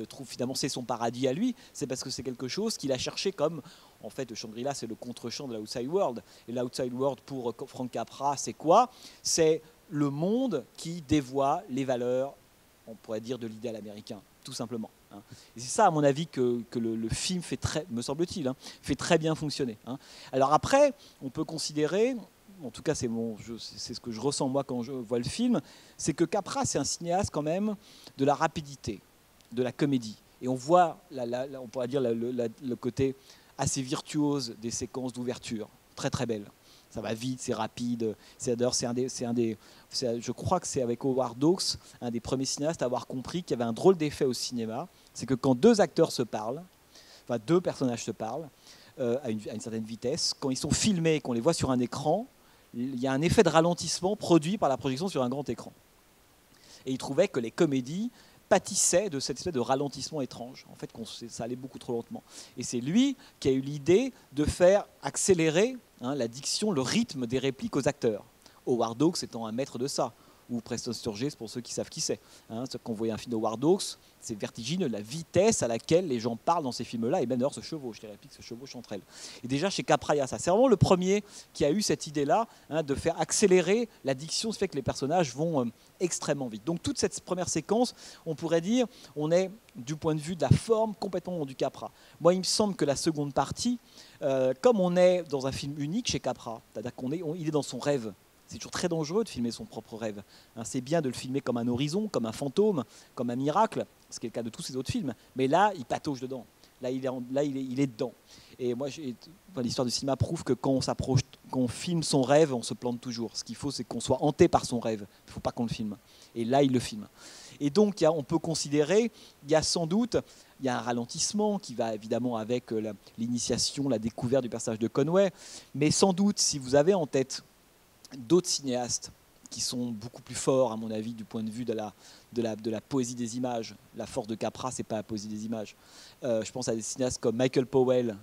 trouve finalement c'est son paradis à lui, c'est parce que c'est quelque chose qu'il a cherché comme, en fait, Shangri-La, c'est le contre-champ de l'Outside World. Et l'Outside World, pour Frank Capra, c'est quoi? C'est le monde qui dévoie les valeurs, on pourrait dire, de l'idéal américain, tout simplement. Et c'est ça, à mon avis, que le film fait me semble-t-il, hein, fait très bien fonctionner. Hein. Alors après, on peut considérer, en tout cas c'est ce que je ressens moi quand je vois le film, c'est que Capra, c'est un cinéaste quand même de la rapidité, de la comédie. Et on voit, on pourrait dire, le côté assez virtuose des séquences d'ouverture, très très belles. Ça va vite, c'est rapide. Je crois que c'est avec Howard Hawks, un des premiers cinéastes à avoir compris qu'il y avait un drôle d'effet au cinéma. C'est que quand deux acteurs se parlent, enfin deux personnages se parlent à une certaine vitesse, quand ils sont filmés, qu'on les voit sur un écran, il y a un effet de ralentissement produit par la projection sur un grand écran. Et il trouvait que les comédies pâtissait de cette espèce de ralentissement étrange. En fait, ça allait beaucoup trop lentement. Et c'est lui qui a eu l'idée de faire accélérer la diction, le rythme des répliques aux acteurs. Howard Hawks étant un maître de ça, ou Preston Sturges pour ceux qui savent qui c'est. Quand vous voyez un film de Howard Hawks, c'est vertigineux, la vitesse à laquelle les gens parlent dans ces films-là, et même d'ailleurs se chevauchent, les répliques se chevauchent entre elles. Et déjà chez Capra, il y a ça. C'est vraiment le premier qui a eu cette idée-là, de faire accélérer la diction, ce fait que les personnages vont extrêmement vite. Donc toute cette première séquence, on pourrait dire, on est du point de vue de la forme complètement du Capra. Moi, il me semble que la seconde partie, comme on est dans un film unique chez Capra, c'est-à-dire qu'il est dans son rêve. C'est toujours très dangereux de filmer son propre rêve. C'est bien de le filmer comme un horizon, comme un fantôme, comme un miracle, ce qui est le cas de tous ces autres films. Mais là, il patauge dedans. Là, il est dedans. Et moi, l'histoire du cinéma prouve que quand on s'approche, quand on filme son rêve, on se plante toujours. Ce qu'il faut, c'est qu'on soit hanté par son rêve. Il ne faut pas qu'on le filme. Et là, il le filme. Et donc, on peut considérer, il y a sans doute, il y a un ralentissement qui va évidemment avec l'initiation, la découverte du personnage de Conway. Mais sans doute, si vous avez en tête d'autres cinéastes qui sont beaucoup plus forts, à mon avis, du point de vue de la poésie des images. La force de Capra, c'est pas la poésie des images. Je pense à des cinéastes comme Michael Powell,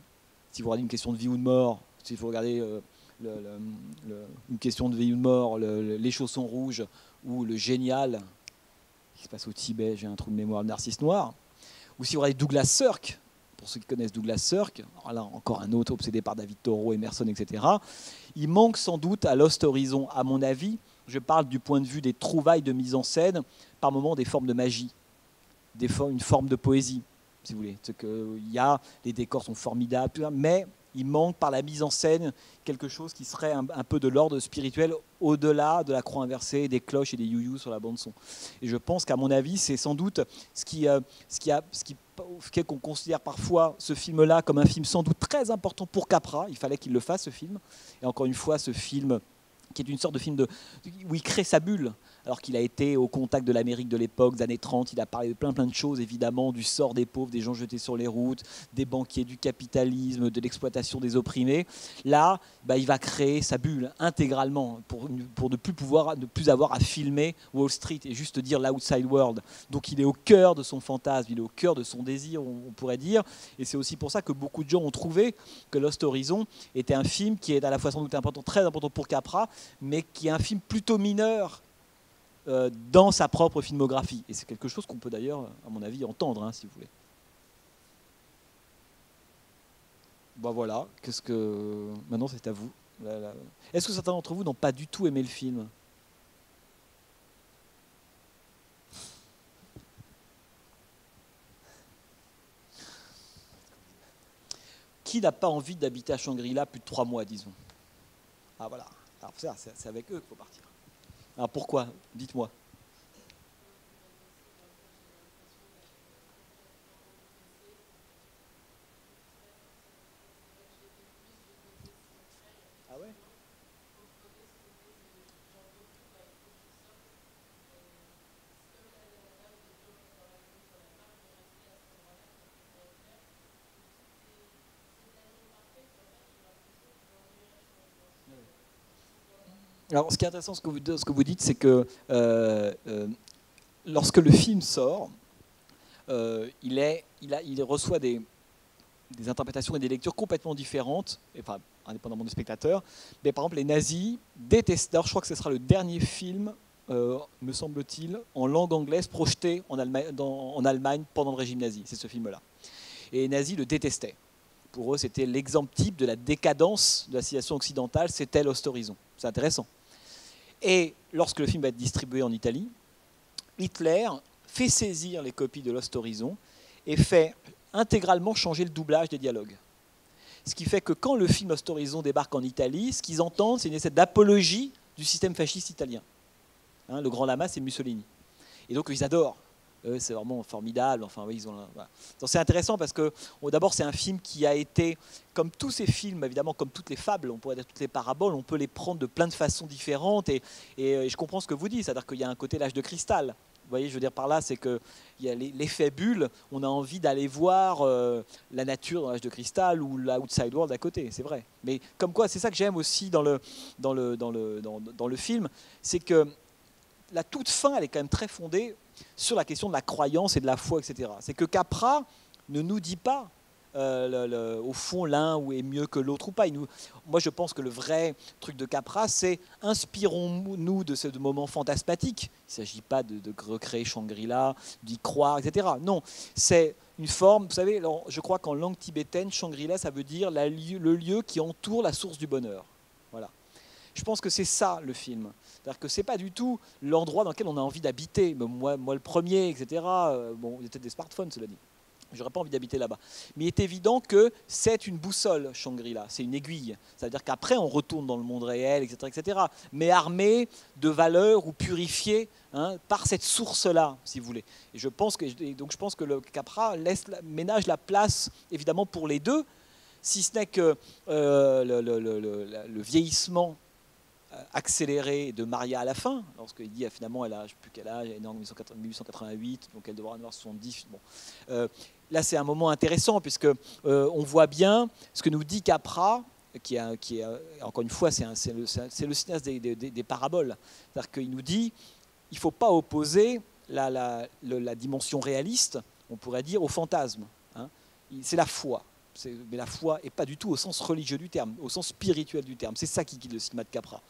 si vous regardez Une question de vie ou de mort, si vous regardez Une question de vie ou de mort, Les chaussons rouges, ou le génial, qui se passe au Tibet, j'ai un trou de mémoire, le Narcisse noir, ou si vous regardez Douglas Sirk, pour ceux qui connaissent Douglas Sirk, là encore un autre obsédé par David Toro, Emerson, etc., il manque sans doute à Lost Horizon, à mon avis. Je parle du point de vue des trouvailles de mise en scène, par moments des formes de magie, une forme de poésie, si vous voulez. Les décors sont formidables, mais il manque par la mise en scène quelque chose qui serait un peu de l'ordre spirituel au-delà de la croix inversée, des cloches et des you-you sur la bande-son. Et je pense qu'à mon avis, c'est sans doute ce qui fait qu'on considère parfois ce film-là comme un film sans doute très important pour Capra. Il fallait qu'il le fasse, ce film. Et encore une fois, ce film qui est une sorte de film où il crée sa bulle, alors qu'il a été au contact de l'Amérique de l'époque, des années 30, il a parlé de plein de choses, évidemment, du sort des pauvres, des gens jetés sur les routes, des banquiers, du capitalisme, de l'exploitation des opprimés. Là, il va créer sa bulle intégralement pour ne plus avoir à filmer Wall Street et juste dire l'outside world. Donc il est au cœur de son fantasme, il est au cœur de son désir, on pourrait dire, et c'est aussi pour ça que beaucoup de gens ont trouvé que Lost Horizon était un film qui est à la fois sans doute important, très important pour Capra, mais qui est un film plutôt mineur dans sa propre filmographie. Et c'est quelque chose qu'on peut d'ailleurs, à mon avis, entendre, si vous voulez. Voilà, maintenant c'est à vous. Est-ce que certains d'entre vous n'ont pas du tout aimé le film ? Qui n'a pas envie d'habiter à Shangri-La plus de 3 mois, disons ? Ah voilà, alors c'est avec eux qu'il faut partir. Alors pourquoi ? Dites-moi. Ah ouais ? Alors, ce qui est intéressant, ce que vous dites, c'est que lorsque le film sort, il reçoit des interprétations et des lectures complètement différentes, enfin, indépendamment des spectateurs. Mais par exemple, les nazis détestent. Alors, je crois que ce sera le dernier film, me semble-t-il, en langue anglaise projeté en Allemagne pendant le régime nazi. C'est ce film-là. Et les nazis le détestaient. Pour eux, c'était l'exemple type de la décadence de la civilisation occidentale, c'était Lost Horizon. C'est intéressant. Et lorsque le film va être distribué en Italie, Hitler fait saisir les copies de Lost Horizon et fait intégralement changer le doublage des dialogues. Ce qui fait que quand le film Lost Horizon débarque en Italie, ce qu'ils entendent, c'est une espèce d'apologie du système fasciste italien. Le grand lama, c'est Mussolini. Et donc, ils adorent. C'est vraiment formidable. Enfin, oui, voilà. Donc, c'est intéressant parce que, d'abord, c'est un film qui a été, comme tous ces films, évidemment, comme toutes les fables, on pourrait dire toutes les paraboles, on peut les prendre de plein de façons différentes. Et je comprends ce que vous dites, c'est-à-dire qu'il y a un côté l'âge de cristal. Vous voyez, je veux dire par là, c'est qu'il y a l'effet bulle, on a envie d'aller voir la nature dans l'âge de cristal ou l'outside world à côté, c'est vrai. Mais comme quoi, c'est ça que j'aime aussi dans le film, c'est que la toute fin, elle est quand même très fondée sur la question de la croyance et de la foi, etc. C'est que Capra ne nous dit pas, au fond, l'un est mieux que l'autre ou pas. Moi, je pense que le vrai truc de Capra, c'est inspirons-nous de ce moment fantasmatique. Il ne s'agit pas de recréer Shangri-La, d'y croire, etc. Non, c'est une forme, vous savez, je crois qu'en langue tibétaine, Shangri-La, ça veut dire le lieu qui entoure la source du bonheur. Voilà. Je pense que c'est ça le film. C'est-à-dire que ce n'est pas du tout l'endroit dans lequel on a envie d'habiter. Moi le premier, etc. Bon, il y a peut-être des smartphones, cela dit. J'aurais pas envie d'habiter là-bas. Mais il est évident que c'est une boussole, Shangri-La, c'est une aiguille. C'est-à-dire qu'après, on retourne dans le monde réel, etc., etc., mais armé de valeurs ou purifié, hein, par cette source-là, si vous voulez. Et donc je pense que le Capra ménage la place, évidemment, pour les deux, si ce n'est que le vieillissement accéléré de Maria à la fin, lorsqu'il dit finalement elle a, je ne sais plus quel âge, elle est née en 1888, donc elle devra en avoir 70. Bon. Là c'est un moment intéressant puisque on voit bien ce que nous dit Capra, qui est encore une fois c'est le cinéaste des paraboles, c'est-à-dire qu'il nous dit il ne faut pas opposer la dimension réaliste, on pourrait dire, au fantasme. Hein. C'est la foi. Mais la foi n'est pas du tout au sens religieux du terme, au sens spirituel du terme. C'est ça qui guide le cinéma de Capra.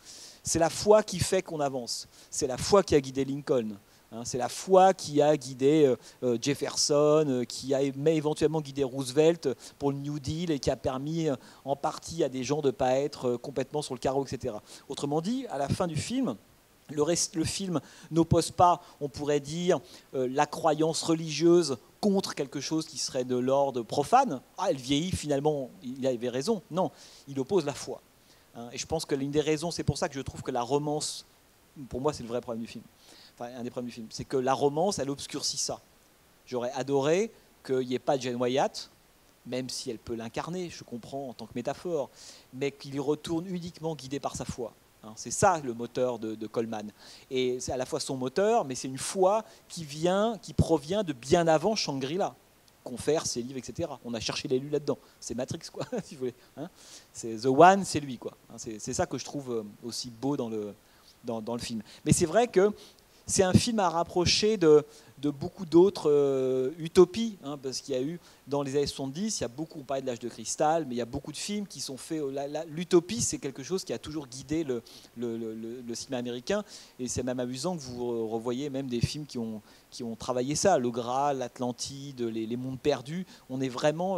C'est la foi qui fait qu'on avance. C'est la foi qui a guidé Lincoln. Hein, c'est la foi qui a guidé Jefferson, qui a éventuellement guidé Roosevelt pour le New Deal et qui a permis en partie à des gens de ne pas être complètement sur le carreau, etc. Autrement dit, à la fin du film, le film n'oppose pas, on pourrait dire, la croyance religieuse contre quelque chose qui serait de l'ordre profane. Ah, elle vieillit, finalement, il avait raison. Non, il oppose la foi. Hein, et je pense que l'une des raisons, c'est pour ça que je trouve que la romance, pour moi, c'est le vrai problème du film. Enfin, un des problèmes du film, c'est que la romance, elle obscurcit ça. J'aurais adoré qu'il n'y ait pas de Jane Wyatt, même si elle peut l'incarner, je comprends, en tant que métaphore, mais qu'il y retourne uniquement guidé par sa foi. C'est ça le moteur de Coleman. Et c'est à la fois son moteur, mais c'est une foi qui provient de bien avant Shangri-La. Confère, ses livres, etc. On a cherché l'élu là-dedans. C'est Matrix, quoi, si vous voulez. Hein, c'est The One, c'est lui, quoi. C'est ça que je trouve aussi beau dans le film. Mais c'est vrai que c'est un film à rapprocher de beaucoup d'autres utopies, hein, parce qu'il y a eu, dans les années 70, il y a beaucoup, on parlait de l'âge de cristal, mais il y a beaucoup de films qui sont faits, l'utopie c'est quelque chose qui a toujours guidé le cinéma américain, et c'est même amusant que vous revoyez même des films qui ont travaillé ça, Le Graal, l'Atlantide, les mondes perdus, on est vraiment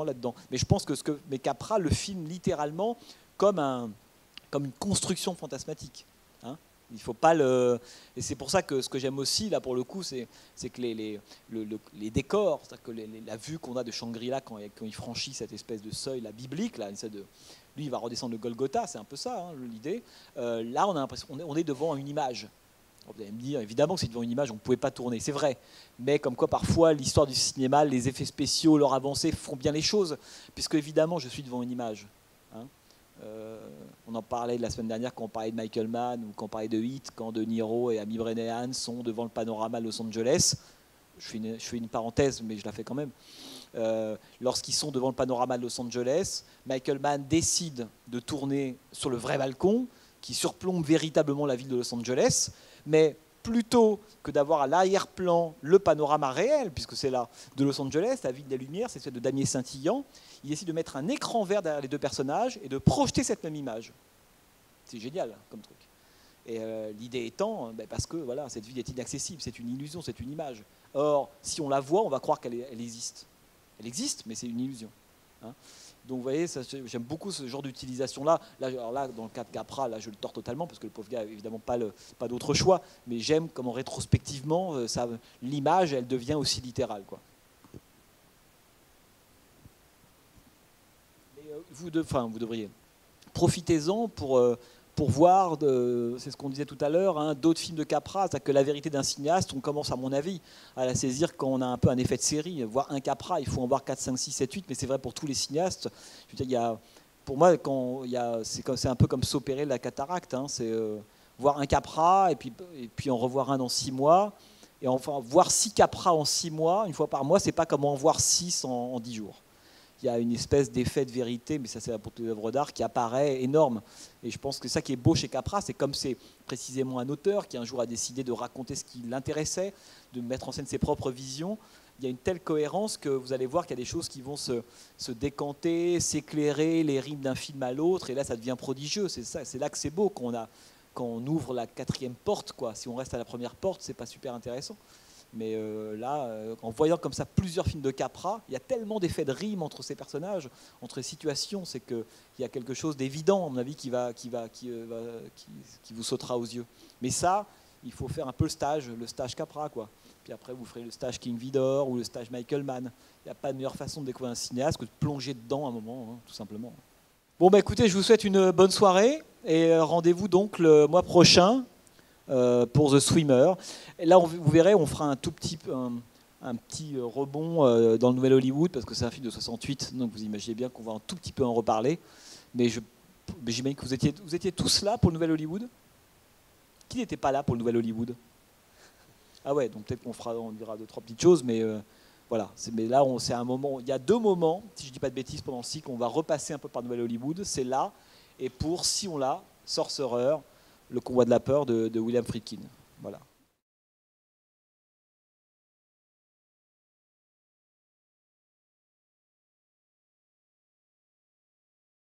là-dedans. Mais je pense que mais Capra le filme littéralement comme une construction fantasmatique. Hein. Il faut pas le... Et c'est pour ça que ce que j'aime aussi, là, pour le coup, c'est que les décors, c'est-à-dire que la vue qu'on a de Shangri-La quand il franchit cette espèce de seuil, la biblique, là, lui, il va redescendre le Golgotha, c'est un peu ça, hein, l'idée. Là, on a l'impression qu'on est devant une image. Vous allez me dire, évidemment que c'est devant une image, on ne pouvait pas tourner, c'est vrai. Mais comme quoi, parfois, l'histoire du cinéma, les effets spéciaux, leur avancée font bien les choses, puisque évidemment, je suis devant une image. Hein. On en parlait la semaine dernière quand on parlait de Michael Mann ou quand on parlait de Heat, quand De Niro et Amy Brennehan sont devant le panorama de Los Angeles. Je fais une parenthèse, mais je la fais quand même. Lorsqu'ils sont devant le panorama de Los Angeles, Michael Mann décide de tourner sur le vrai balcon qui surplombe véritablement la ville de Los Angeles, mais plutôt que d'avoir à l'arrière-plan le panorama réel, puisque c'est là, de Los Angeles, la ville des Lumières, c'est celle de damier scintillant, il décide de mettre un écran vert derrière les deux personnages et de projeter cette même image. C'est génial comme truc. Et l'idée étant, parce que voilà, cette ville est inaccessible, c'est une illusion, c'est une image. Or, si on la voit, on va croire qu'elle existe. Elle existe, mais c'est une illusion. Hein. Donc vous voyez, j'aime beaucoup ce genre d'utilisation-là. Là, dans le cas de Capra, là, je le tords totalement, parce que le pauvre gars n'a évidemment pas d'autre choix, mais j'aime comment rétrospectivement, l'image, elle devient aussi littérale, quoi. Mais, vous devriez. Profitez-en pour voir, c'est ce qu'on disait tout à l'heure, hein, d'autres films de Capra, c'est-à-dire que la vérité d'un cinéaste, on commence à mon avis à la saisir quand on a un peu un effet de série. Voir un Capra, il faut en voir 4, 5, 6, 7, 8, mais c'est vrai pour tous les cinéastes. Je veux dire, pour moi, c'est un peu comme s'opérer la cataracte, hein, c'est voir un Capra et puis en revoir un dans 6 mois, et enfin voir 6 Capra en 6 mois, une fois par mois, c'est pas comme en voir 6 en 10 jours. Il y a une espèce d'effet de vérité, mais ça c'est pour toutes les œuvres d'art, qui apparaît énorme. Et je pense que ça qui est beau chez Capra, c'est comme c'est précisément un auteur qui un jour a décidé de raconter ce qui l'intéressait, de mettre en scène ses propres visions. Il y a une telle cohérence que vous allez voir qu'il y a des choses qui vont se décanter, s'éclairer, les rimes d'un film à l'autre, et là ça devient prodigieux. C'est là que c'est beau, quand on ouvre la 4e porte, quoi. Si on reste à la première porte, c'est pas super intéressant. Mais là, en voyant comme ça plusieurs films de Capra, il y a tellement d'effets de rime entre ces personnages, entre les situations, c'est qu'il y a quelque chose d'évident, à mon avis, qui vous sautera aux yeux. Mais ça, il faut faire un peu le stage Capra, quoi. Puis après, vous ferez le stage King Vidor ou le stage Michael Mann. Il n'y a pas de meilleure façon de découvrir un cinéaste que de plonger dedans un moment, hein, tout simplement. Bon, bah écoutez, je vous souhaite une bonne soirée et rendez-vous donc le mois prochain pour The Swimmer. Et là, vous verrez, on fera un tout petit rebond dans le Nouvel Hollywood parce que c'est un film de 68, donc vous imaginez bien qu'on va un tout petit peu en reparler. Mais j'imagine que vous étiez tous là pour le Nouvel Hollywood. Qui n'était pas là pour le Nouvel Hollywood? Ah ouais, donc peut-être on dira 2-3 petites choses, mais voilà. Mais là, c'est un moment. Il y a 2 moments, si je ne dis pas de bêtises, pendant le cycle, on va repasser un peu par Nouvel Hollywood. C'est là, et pour Si on l'a, Sorcerer, le convoi de la peur de William Friedkin. Voilà.